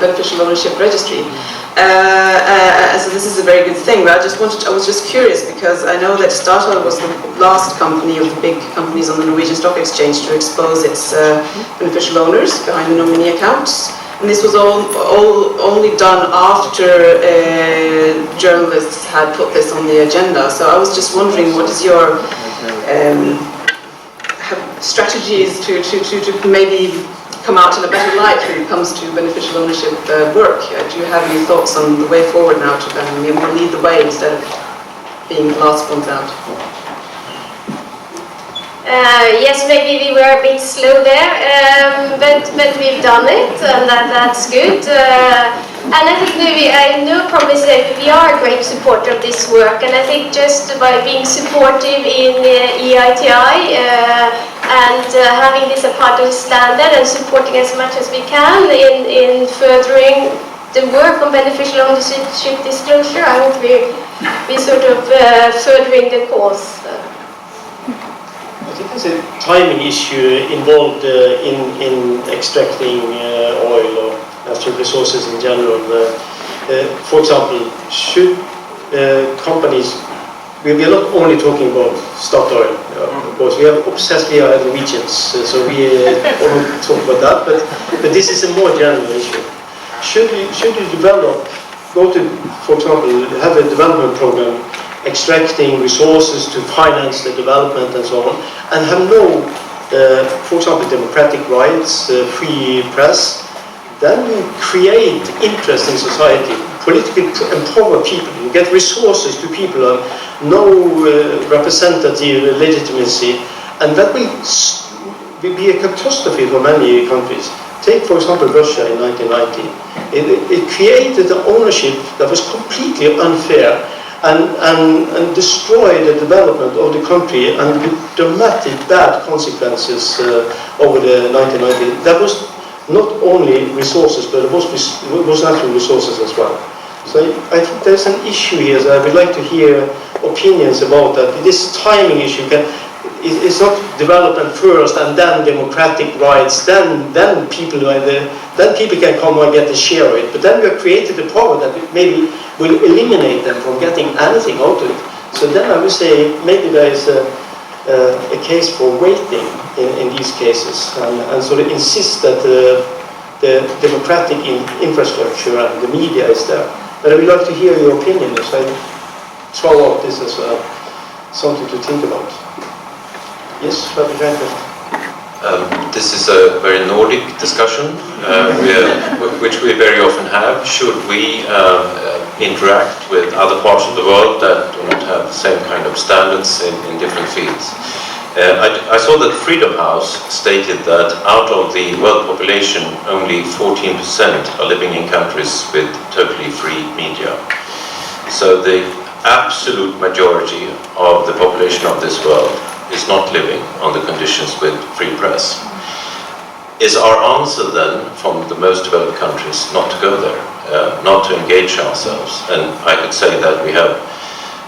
beneficial ownership registry. So this is a very good thing, but I was just curious, because I know that Statoil was the last company of the big companies on the Norwegian Stock Exchange to expose its beneficial owners behind the nominee accounts. And this was only done after journalists had put this on the agenda. So I was just wondering, what is your strategies to maybe come out in a better light when it comes to beneficial ownership work? Do you have any thoughts on the way forward now to lead the way instead of being the last ones out? Yes, maybe we were a bit slow there, but we've done it, and that's good. And I think I no promise that we are a great supporter of this work, and I think just by being supportive in EITI and having this a part of the standard and supporting as much as we can in furthering the work on beneficial ownership disclosure, I hope we sort of furthering the cause. I think there's a timing issue involved in extracting oil or natural resources in general. For example, should companies, we are not only talking about Statoil, of course, we have obsessed Norwegians, so we won't talk about that, but this is a more general issue. Should you develop, for example, have a development program extracting resources to finance the development and so on, and have no, for example, democratic rights, free press, then you create interest in society, politically empower people, you get resources to people who are no representative legitimacy, and that will be a catastrophe for many countries. Take, for example, Russia in 1990. It created an ownership that was completely unfair and destroyed the development of the country, and with dramatic bad consequences over the 1990s. That was not only resources, but it was natural resources as well. So I think there's an issue here that I would like to hear opinions about, that this timing issue it's not development first and then democratic rights, then people can come and get a share of it. But then we have created a power that maybe will eliminate them from getting anything out of it. So then I would say maybe there is a case for waiting in these cases, and sort of insist that the democratic infrastructure and the media is there. But I would like to hear your opinion, so I throw out this as something to think about. Yes, Fredrik. This is a very Nordic discussion, which we very often have. Should we interact with other parts of the world that do not have the same kind of standards in different fields? I saw that Freedom House stated that out of the world population, only 14% are living in countries with totally free media. So the absolute majority of the population of this world is not living on the conditions with free press. Is our answer then from the most developed countries not to go there, not to engage ourselves? And I could say that we have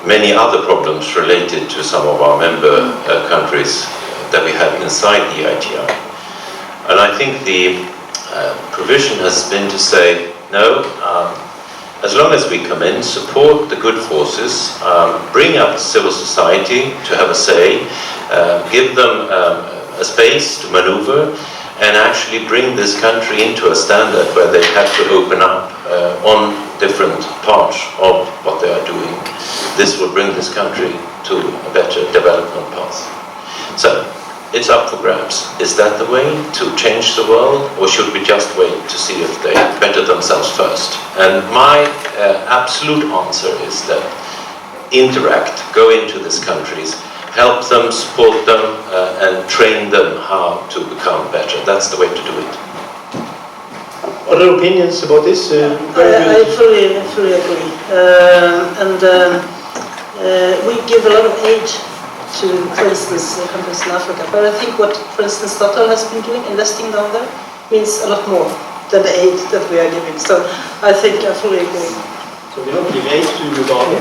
many other problems related to some of our member countries that we have inside the EITI. And I think the provision has been to say, no, as long as we come in, support the good forces, bring up civil society to have a say, give them a space to maneuver, and actually bring this country into a standard where they have to open up on different parts of what they are doing. This will bring this country to a better development path. So, it's up for grabs. Is that the way to change the world, or should we just wait to see if they better themselves first? And my absolute answer is that interact, go into these countries, help them, support them, and train them how to become better. That's the way to do it. Other opinions about this? I fully agree. We give a lot of aid to, for instance, countries in Africa. But I think what, for instance, Statoil has been doing, investing down there, means a lot more than the aid that we are giving. So I think I fully agree. So we don't give aid to Uganda?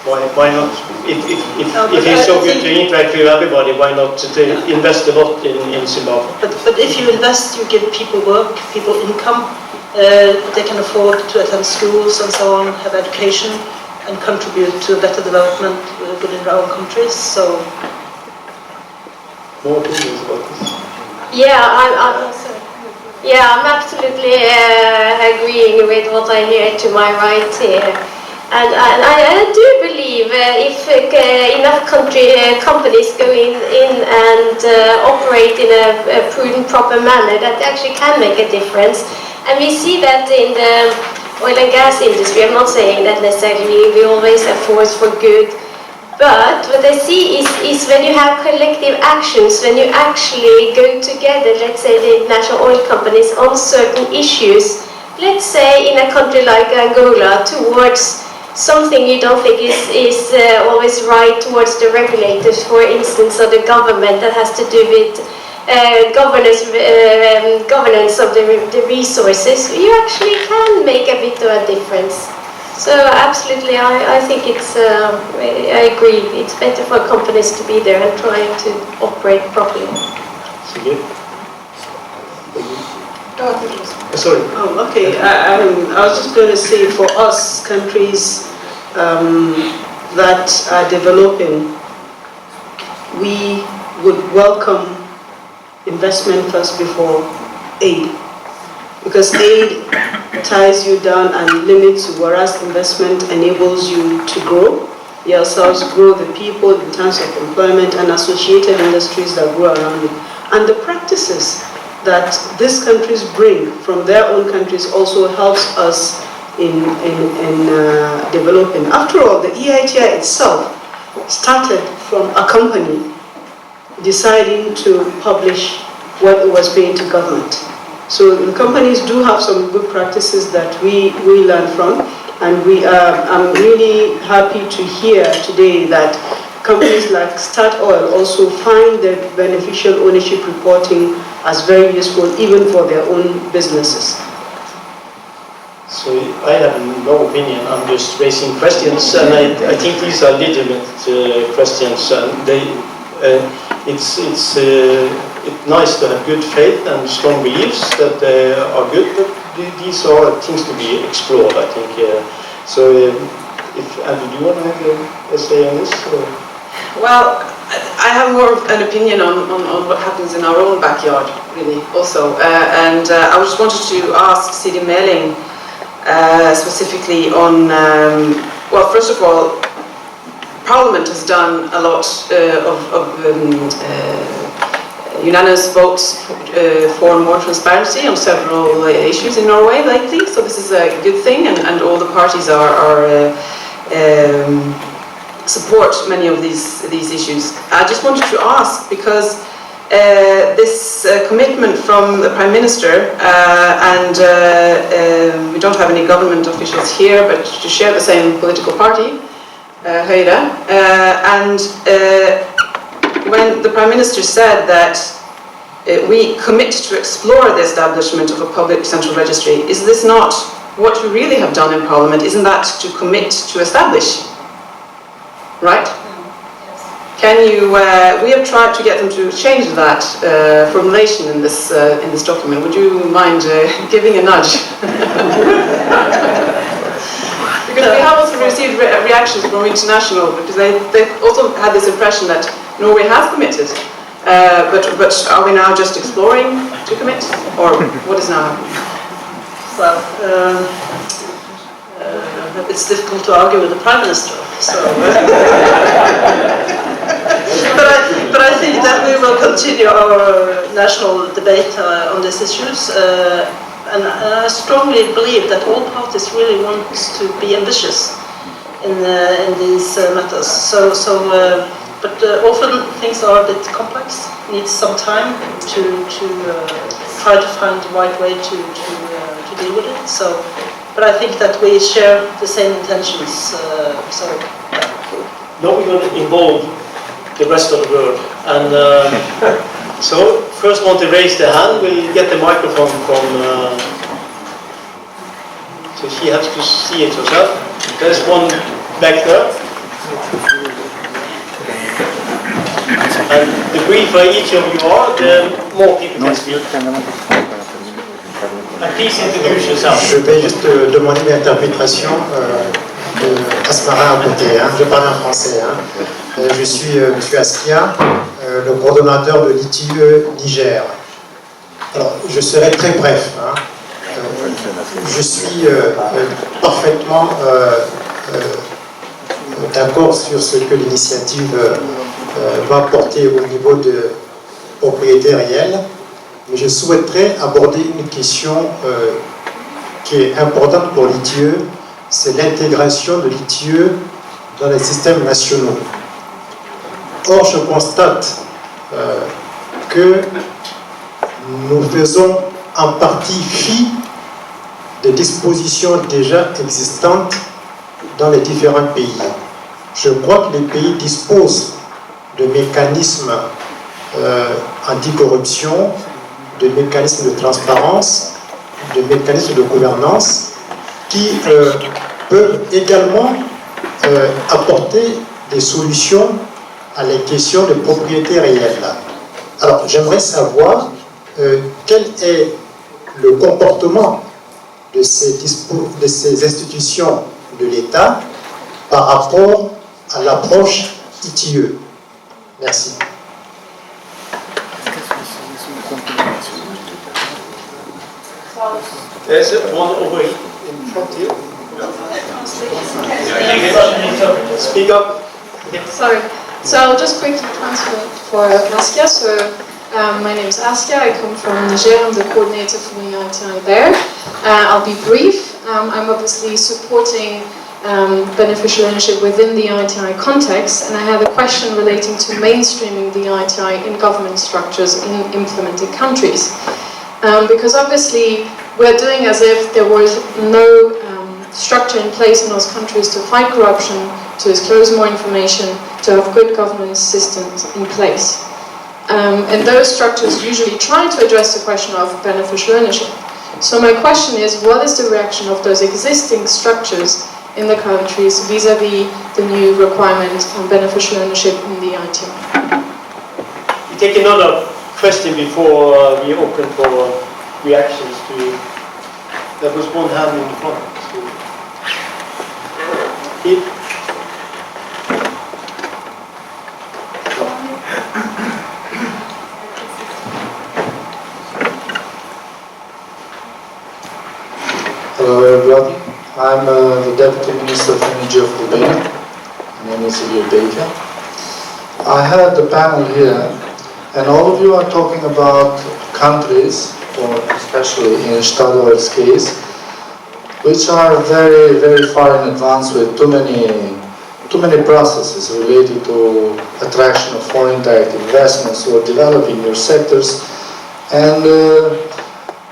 Why not? If it's so good to interact with everybody, why not to invest a lot in Zimbabwe? But if you invest, you give people work, people income. They can afford to attend schools and so on, have education, and contribute to a better development within our own countries. So, more opinions about this? I'm absolutely agreeing with what I hear to my right here. And I do believe if enough companies go in and operate in a prudent, proper manner, that actually can make a difference. And we see that in the oil and gas industry. I'm not saying that necessarily we always have force for good, but what I see is when you have collective actions, when you actually go together, let's say the international oil companies on certain issues, let's say in a country like Angola, towards something you don't think is always right towards the regulators, for instance, or the government, that has to do with governance of the resources, you actually can make a bit of a difference. So absolutely, I think it's, I agree, it's better for companies to be there and try to operate properly. Sigrid? Sorry. Oh, okay. I was just going to say, for us, countries that are developing, we would welcome investment first before aid, because aid ties you down and limits you, whereas investment enables you to grow yourselves, grow the people in terms of employment and associated industries that grow around it. And the practices that these countries bring from their own countries also helps us in developing. After all, the EITI itself started from a company deciding to publish what it was paying to government. So the companies do have some good practices that we learn from, and I'm really happy to hear today that companies like Statoil also find the beneficial ownership reporting as very useful even for their own businesses. So I have no opinion, I'm just raising questions, and I think these are legitimate questions, and it's nice to have good faith and strong beliefs that are good, but these are things to be explored, I think. If Andrew, do you want to have a say on this? Or? Well, I have more of an opinion on what happens in our own backyard, really, also. And I just wanted to ask Siri Meling specifically on, well, first of all, Parliament has done a lot of unanimous votes for more transparency on several issues in Norway lately, so this is a good thing, and all the parties support many of these issues. I just wanted to ask, because this commitment from the Prime Minister, and we don't have any government officials here, but to share the same political party, Høyre, and when the Prime Minister said that we commit to explore the establishment of a public central registry, is this not what you really have done in Parliament? Isn't that to commit to establish? Right? Can you? We have tried to get them to change that formulation in this document. Would you mind giving a nudge? Because we have also received reactions from international, because they also had this impression that Norway has committed, but are we now just exploring to commit, or what is now happening? Well, it's difficult to argue with the Prime Minister, so. But I think that we will continue our national debate on these issues, and I strongly believe that all parties really want to be ambitious in these matters. But often things are a bit complex. Needs some time to try to find the right way to deal with it. So, but I think that we share the same intentions. Now we're going to involve the rest of the world, and so first one to raise the hand will get the microphone from. So she has to see it herself. There's one back there. And the briefer each of you are, the more people can speak. And please introduce yourself. Je vais juste demander l'interprétation de Asmara à côté. Hein. Je parle en français. Hein. Je suis M. Askia, le coordonnateur de l'EITI Niger. Alors, je serai très bref. Hein. Je suis parfaitement d'accord sur ce que l'initiative va porter au niveau de propriété réelle, mais je souhaiterais aborder une question qui est importante pour l'EITI, c'est l'intégration de l'EITI dans les systèmes nationaux. Or, je constate que nous faisons en partie fi des dispositions déjà existantes dans les différents pays. Je crois que les pays disposent de mécanismes anticorruption, de mécanismes de transparence, de mécanismes de gouvernance qui peuvent également apporter des solutions à les questions de propriété réelle. Alors, j'aimerais savoir quel est le comportement de ces institutions de l'État par rapport à l'approche EITI. Merci. There's one over in front here. Speak up. Sorry. So I'll just quickly transfer for Askia. So my name is Askia. I come from Niger. I'm the coordinator for the EITI there. I'll be brief. I'm obviously supporting beneficial ownership within the EITI context, and I have a question relating to mainstreaming the EITI in government structures in implementing countries. Because obviously we're doing as if there was no structure in place in those countries to fight corruption, to disclose more information, to have good governance systems in place. And those structures usually try to address the question of beneficial ownership. So my question is, what is the reaction of those existing structures in the countries vis-à-vis the new requirement on beneficial ownership in the EITI? We take another question before we open for reactions to... There was one hand in front. Hello everybody, I'm the Deputy Minister of Energy of Albania. My name is Sigrid. I had the panel here, and all of you are talking about countries, or especially in Statoil's case, which are very, very far in advance with too many processes related to attraction of foreign direct investments or developing your sectors. And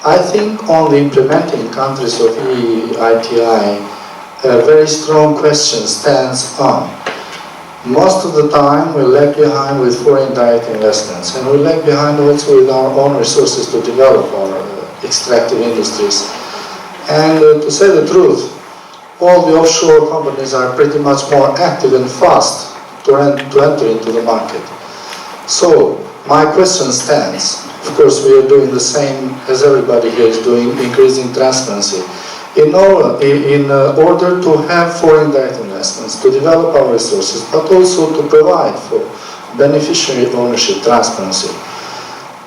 I think on the implementing countries of EITI, a very strong question stands on. Most of the time we lag behind with foreign direct investments, and we lag behind also with our own resources to develop our extractive industries. And to say the truth, all the offshore companies are pretty much more active and fast to enter into the market. So my question stands. Of course, we are doing the same as everybody here is doing, increasing transparency. In order to have foreign direct investments, to develop our resources, but also to provide for beneficiary ownership transparency,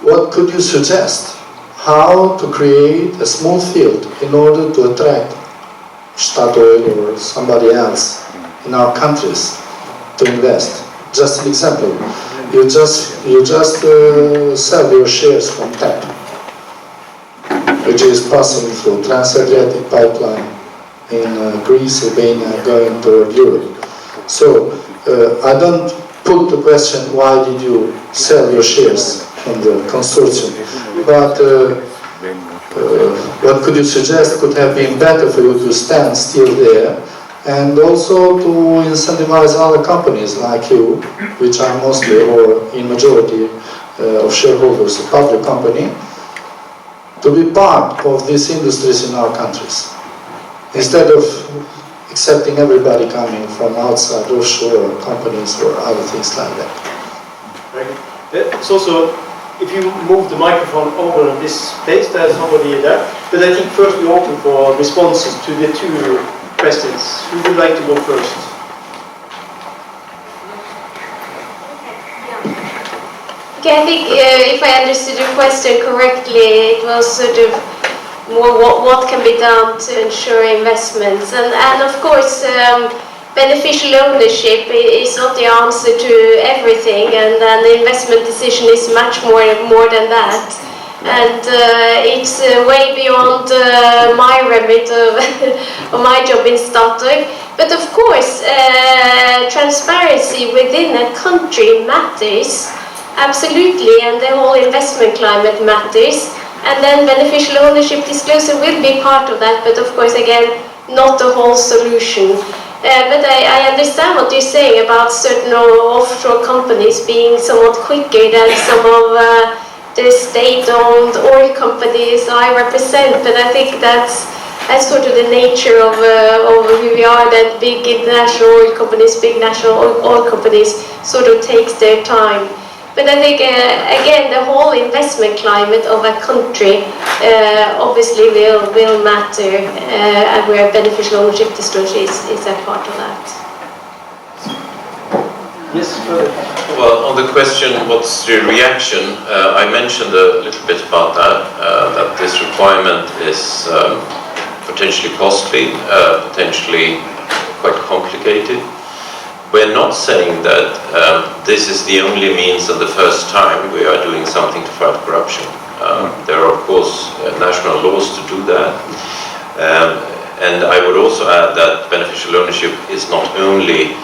what could you suggest? How to create a smooth field in order to attract Statoil or somebody else in our countries to invest? Just an example. You just sell your shares from TAP, which is passing through Trans-Adriatic pipeline in Greece, Albania, going toward Europe. So I don't put the question, why did you sell your shares from the consortium? But what could you suggest could have been better for you to stand still there, and also to incentivize other companies like you, which are mostly or in majority of shareholders a public company, to be part of these industries in our countries, instead of accepting everybody coming from outside offshore companies or other things like that. Right. It's also, if you move the microphone over in this space, there's somebody there. But I think first we open for responses to the two questions. Who would like to go first? Okay, I think if I understood your question correctly, it was sort of more what can be done to ensure investments. And of course, beneficial ownership is not the answer to everything, and the investment decision is much more than that. And it's way beyond my remit of my job in Statoil. But of course, transparency within a country matters, absolutely, and the whole investment climate matters. And then beneficial ownership disclosure will be part of that, but of course, again, not the whole solution. But I understand what you're saying about certain offshore companies being somewhat quicker than some of the state-owned oil companies I represent. But I think that's sort of the nature of who we are, that big international oil companies, big national oil companies sort of takes their time. But I think, again, the whole investment climate of a country obviously will matter, and where beneficial ownership disclosure is a part of that. Yes, Fredrik. Well, on the question, what's the reaction? I mentioned a little bit about that this requirement is potentially costly, potentially quite complicated. We're not saying that this is the only means and the first time we are doing something to fight corruption. There are, of course, national laws to do that. And I would also add that beneficial ownership is not only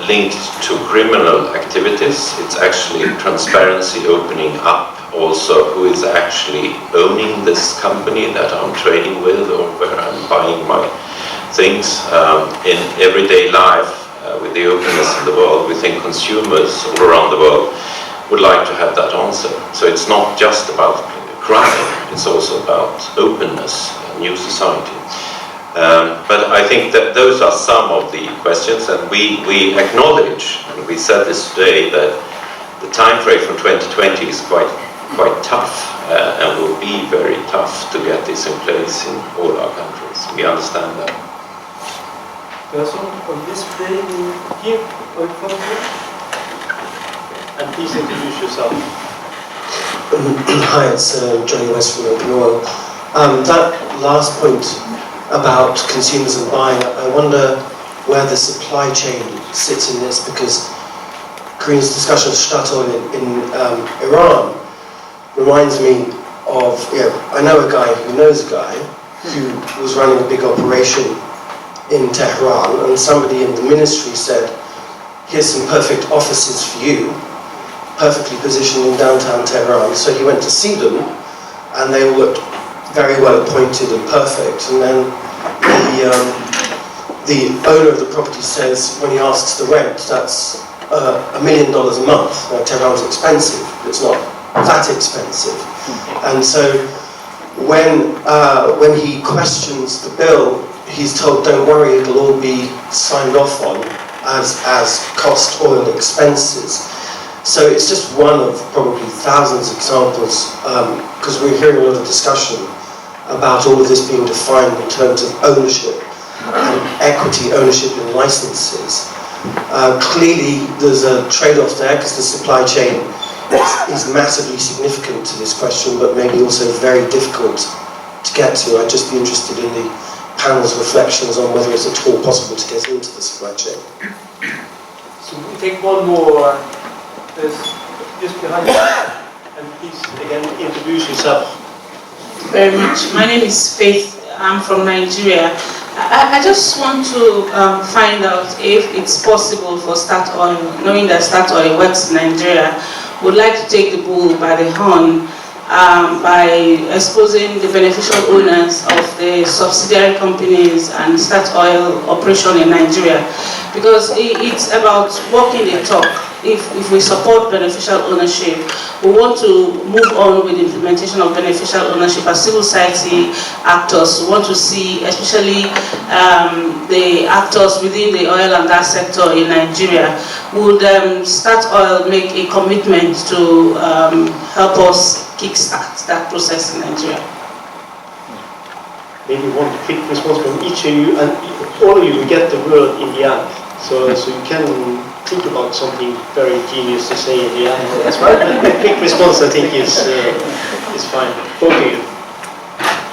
linked to criminal activities, it's actually transparency, opening up also who is actually owning this company that I'm trading with or where I'm buying my things. In everyday life, with the openness in the world, we think consumers all around the world would like to have that answer. So it's not just about crime, it's also about openness, a new society. But I think that those are some of the questions, and we acknowledge, and we said this today, that the time frame from 2020 is quite tough, and will be very tough to get this in place in all our countries. We understand that. Person on display here or in front of you? And please introduce yourself. Hi, it's Johnny West from Open Oil. That last point about consumers and buying, I wonder where the supply chain sits in this, because Carine's discussion of Statoil in Iran reminds me of, I know a guy who knows a guy who was running a big operation in Tehran, and somebody in the ministry said, here's some perfect offices for you, perfectly positioned in downtown Tehran. So he went to see them, and they all looked very well appointed and perfect. And then the owner of the property says, when he asks the rent, that's $1 million a month. Now, Tehran's expensive, but it's not that expensive. And so when he questions the bill, he's told, don't worry, it'll all be signed off on as cost oil expenses. So it's just one of probably thousands of examples, because we're hearing a lot of discussion about all of this being defined in terms of ownership and equity ownership in licenses. Clearly there's a trade-off there, because the supply chain is massively significant to this question, but maybe also very difficult to get to. I'd just be interested in the panel's reflections on whether it's at all possible to get into the supply chain. So we take one more, just behind you, and please again introduce yourself. Very much. My name is Faith. I'm from Nigeria. I just want to find out if it's possible for Statoil, knowing that Statoil works in Nigeria, would like to take the bull by the horn by exposing the beneficial owners of the subsidiary companies and Statoil operation in Nigeria, because it's about walking the talk. If we support beneficial ownership, we want to move on with the implementation of beneficial ownership as civil society actors. We want to see, especially the actors within the oil and gas sector in Nigeria, would Statoil make a commitment to help us kickstart that process in Nigeria? Maybe one quick response from each of you, and all of you will get the word in the end. So you can think about something very genius to say in the end. That's right. A quick response, I think, is fine. Both of you.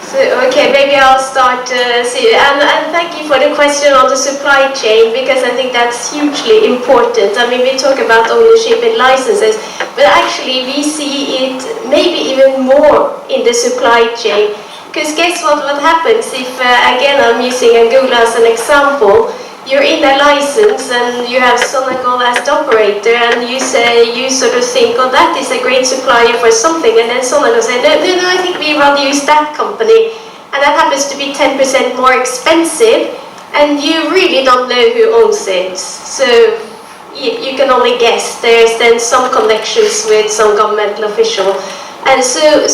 So, okay, maybe I'll start, and thank you for the question on the supply chain, because I think that's hugely important. I mean, we talk about ownership and licenses, but actually we see it maybe even more in the supply chain. Because guess what happens if, again, I'm using Angola as an example. You're in a license and you have Sonaco as the operator, and you sort of think, oh, that is a great supplier for something, and then Sonaco says, no, I think we rather use that company, and that happens to be 10% more expensive, and you really don't know who owns it. So you can only guess. There's then some connections with some governmental official, and so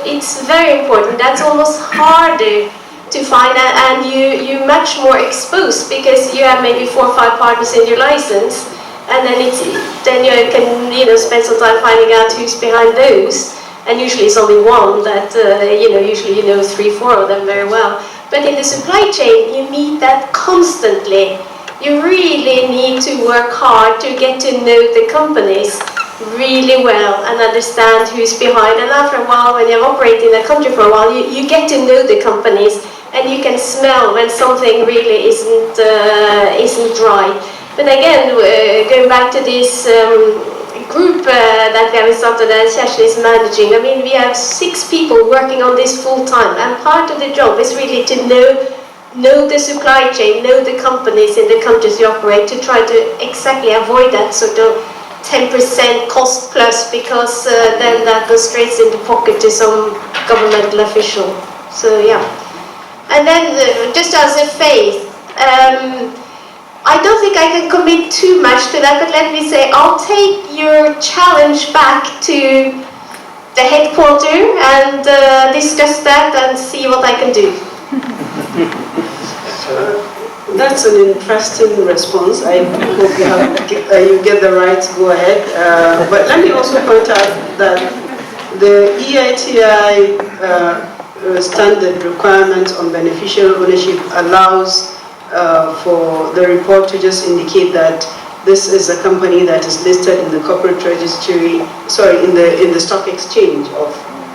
it's very important. That's almost harder to find out, and you're much more exposed, because you have maybe 4 or 5 partners in your license, and then you can spend some time finding out who's behind those, and usually it's only one that usually 3, 4 of them very well. But in the supply chain, you meet that constantly. You really need to work hard to get to know the companies really well and understand who's behind. And after a while, when you've operated in a country for a while, you get to know the companies, and you can smell when something really isn't right. But again, going back to this group that we have started that Kjersti is managing, I mean, we have 6 people working on this full time, and part of the job is really to know know the supply chain, know the companies in the countries you operate, to try to exactly avoid that sort of 10% cost plus, because then that goes straight in the pocket to some governmental official. So yeah. And then just as a faith, I don't think I can commit too much to that, but let me say, I'll take your challenge back to the headquarters and discuss that and see what I can do. That's an interesting response. I hope you get the right to go ahead. But let me also point out that the EITI standard requirement on beneficial ownership allows for the report to just indicate that this is a company that is listed in the corporate registry, in the stock exchange of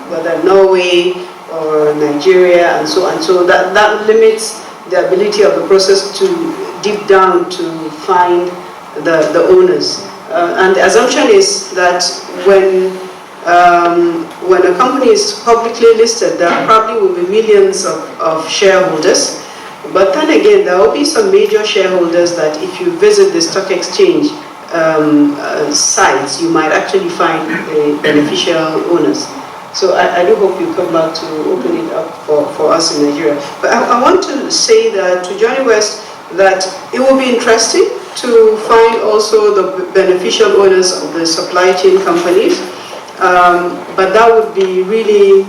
whether Norway or Nigeria and so on. So that limits the ability of the process to deep down to find the owners. And the assumption is that when a company is publicly listed, there probably will be millions of shareholders. But then again, there will be some major shareholders that if you visit the stock exchange sites, you might actually find beneficial owners. So I do hope you come back to open it up for us in Nigeria. But I want to say that to Johnny West that it will be interesting to find also the beneficial owners of the supply chain companies. But that would be really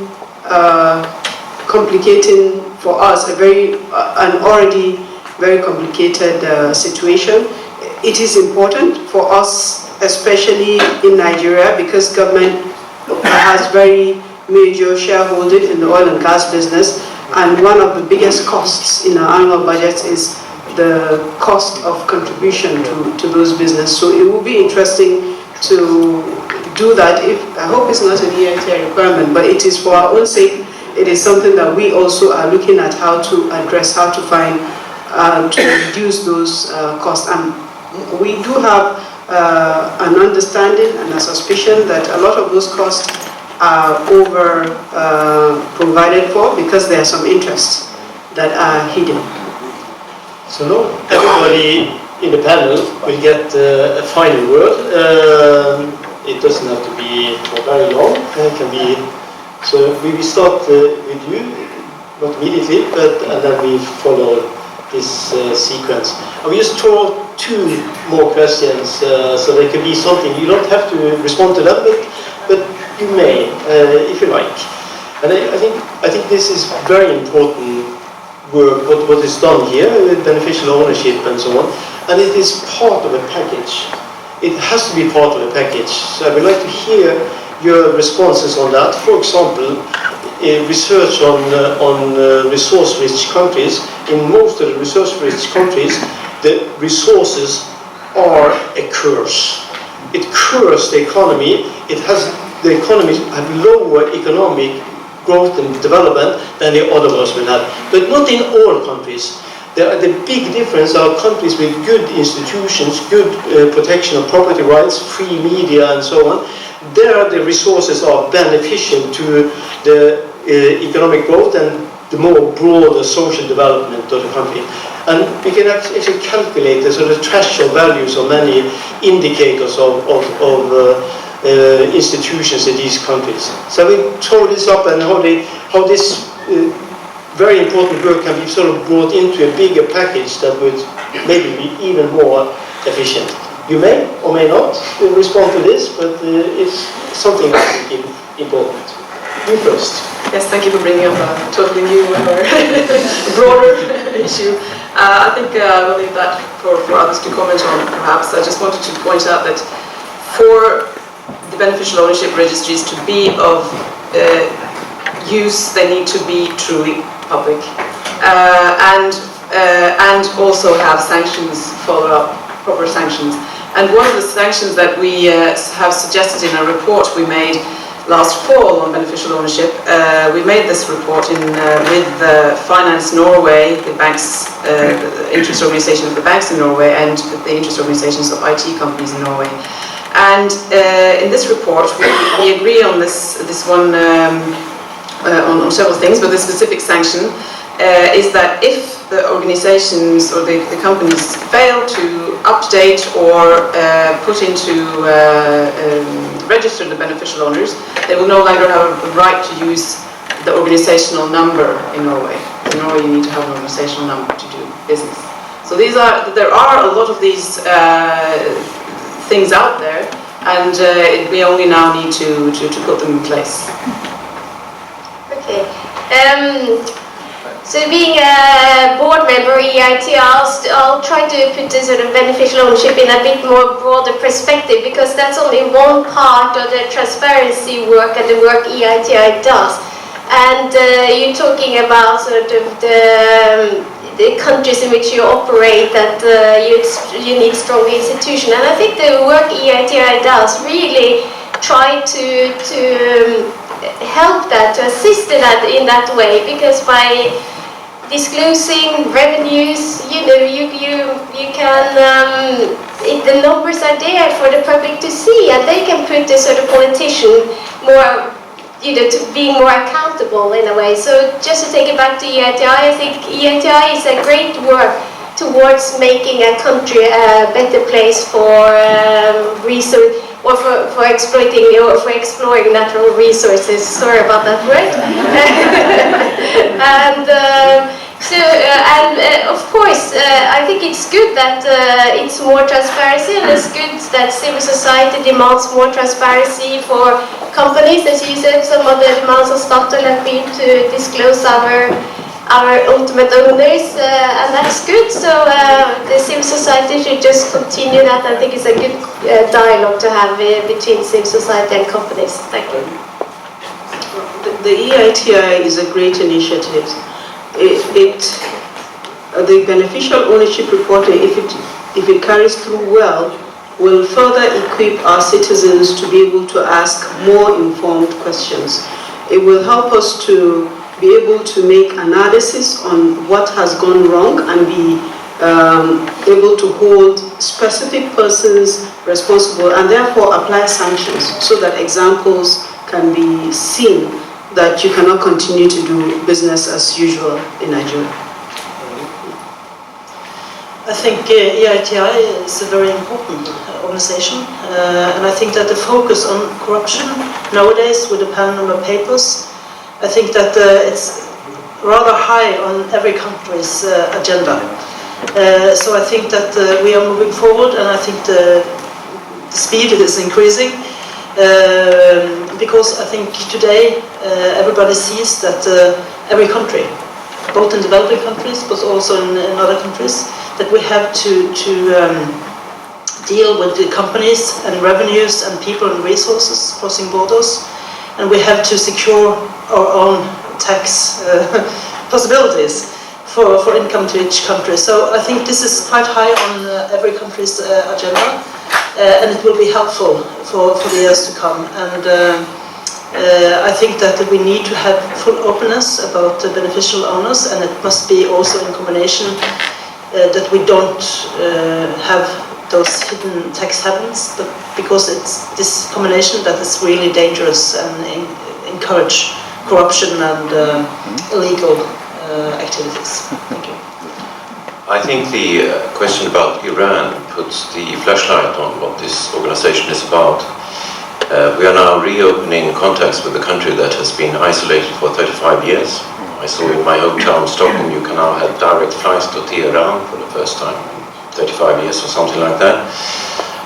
complicating for us, an already very complicated situation. It is important for us, especially in Nigeria, because government has very major shareholding in the oil and gas business, and one of the biggest costs in our annual budget is the cost of contribution to those businesses. So it will be interesting to do that. I hope it's not an EITI requirement, but it is for our own sake. It is something that we also are looking at how to address, how to find, to reduce those costs. And we do have an understanding and a suspicion that a lot of those costs are over provided for because there are some interests that are hidden. So no, everybody in the panel will get a final word. It doesn't have to be for very long. It can be. So we will start with you, not immediately, and then we follow this sequence. I will just throw two more questions, so there could be something. You don't have to respond to them, but you may, if you like. And I think this is very important work, what is done here with beneficial ownership and so on, and it is part of a package. It has to be part of a package. So I would like to hear your responses on that. For example, research on resource-rich countries. In most of the resource-rich countries, the resources are a curse. It curses the economy. The economies have lower economic growth and development than the other ones will have. But not in all countries. The big difference are countries with good institutions, good protection of property rights, free media and so on. There the resources are beneficial to the economic growth and the more broader social development of the country. And we can actually calculate the sort of threshold values of many indicators of institutions in these countries. So we throw this up and how this very important work can be sort of brought into a bigger package that would maybe be even more efficient. You may or may not respond to this, but it's something I think is important. You first. Yes, thank you for bringing up a totally new or broader issue. I think I will leave that for others to comment on, perhaps. I just wanted to point out that for the beneficial ownership registries to be of use, they need to be truly public, and also have sanctions, follow up, proper sanctions. And one of the sanctions that we have suggested in a report we made last fall on beneficial ownership, we made this report with Finance Norway, the banks, the interest organization of the banks in Norway, and the interest organizations of IT companies in Norway. And in this report, we agree on this one, on several things, but the specific sanction is that if the organizations or the companies fail to update or put into register the beneficial owners, they will no longer have a right to use the organizational number in Norway. In Norway you need to have an organizational number to do business. So there are a lot of these things out there, and we only now need to put them in place. Okay. So being a board member of EITI, I'll try to put the sort of beneficial ownership in a bit more broader perspective, because that's only one part of the transparency work and the work EITI does. And you're talking about sort of the countries in which you operate, that you need strong institutions. And I think the work EITI does really try to help that, to assist in that way, because by disclosing revenues, you can, the numbers are there for the public to see, and they can put the sort of politician more, to being more accountable in a way. So just to take it back to EITI, I think EITI is a great work towards making a country a better place for research, or for exploiting or for exploring natural resources. Sorry about that word. And of course, I think it's good that it's more transparency, and it's good that civil society demands more transparency for companies. As you said, some of the demands of Statoil have been to disclose our ultimate owners, and that's good. So the civil society should just continue that. I think it's a good dialogue to have between civil society and companies. Thank you. The EITI is a great initiative. The beneficial ownership reporting, if it carries through well, will further equip our citizens to be able to ask more informed questions. It will help us to be able to make analysis on what has gone wrong, and be able to hold specific persons responsible, and therefore apply sanctions, so that examples can be seen that you cannot continue to do business as usual in Nigeria. I think EITI is a very important organization, and I think that the focus on corruption nowadays with the Panama Papers, I think that it's rather high on every country's agenda. So I think that we are moving forward, and I think the speed is increasing, because I think today everybody sees that every country, both in developing countries but also in other countries, that we have to deal with the companies and revenues and people and resources crossing borders, and we have to secure our own tax possibilities for income to each country. So I think this is quite high on every country's agenda, and it will be helpful for the years to come. And I think that we need to have full openness about the beneficial owners, and it must be also in combination that we don't have those hidden tax havens, but because it's this combination that is really dangerous and encourage corruption and illegal activities. Thank you. I think the question about Iran puts the flashlight on what this organization is about. We are now reopening contacts with a country that has been isolated for 35 years. I saw in my hometown, Stockholm, you can now have direct flights to Tehran for the first time in 35 years or something like that.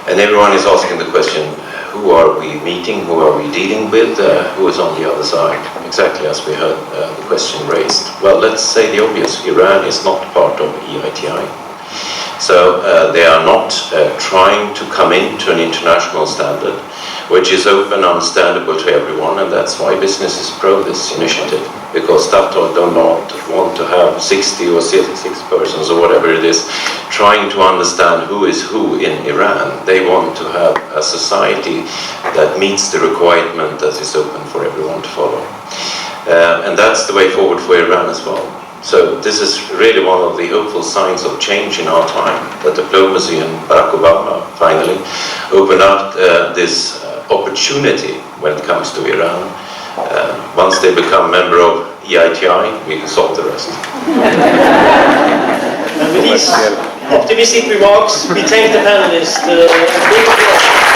And everyone is asking the question, who are we meeting, who are we dealing with, who is on the other side? Exactly as we heard the question raised. Well, let's say the obvious, Iran is not part of EITI. So they are not trying to come into an international standard, which is open, understandable to everyone, and that's why business is pro this initiative, because Statoil do not want to have 60 or 66 persons or whatever it is trying to understand who is who in Iran. They want to have a society that meets the requirement that is open for everyone to follow. And that's the way forward for Iran as well. So this is really one of the hopeful signs of change in our time, that diplomacy and Barack Obama finally opened up this opportunity when it comes to Iran, Once they become member of EITI, we can solve the rest. And with these optimistic remarks, we thank the panelists.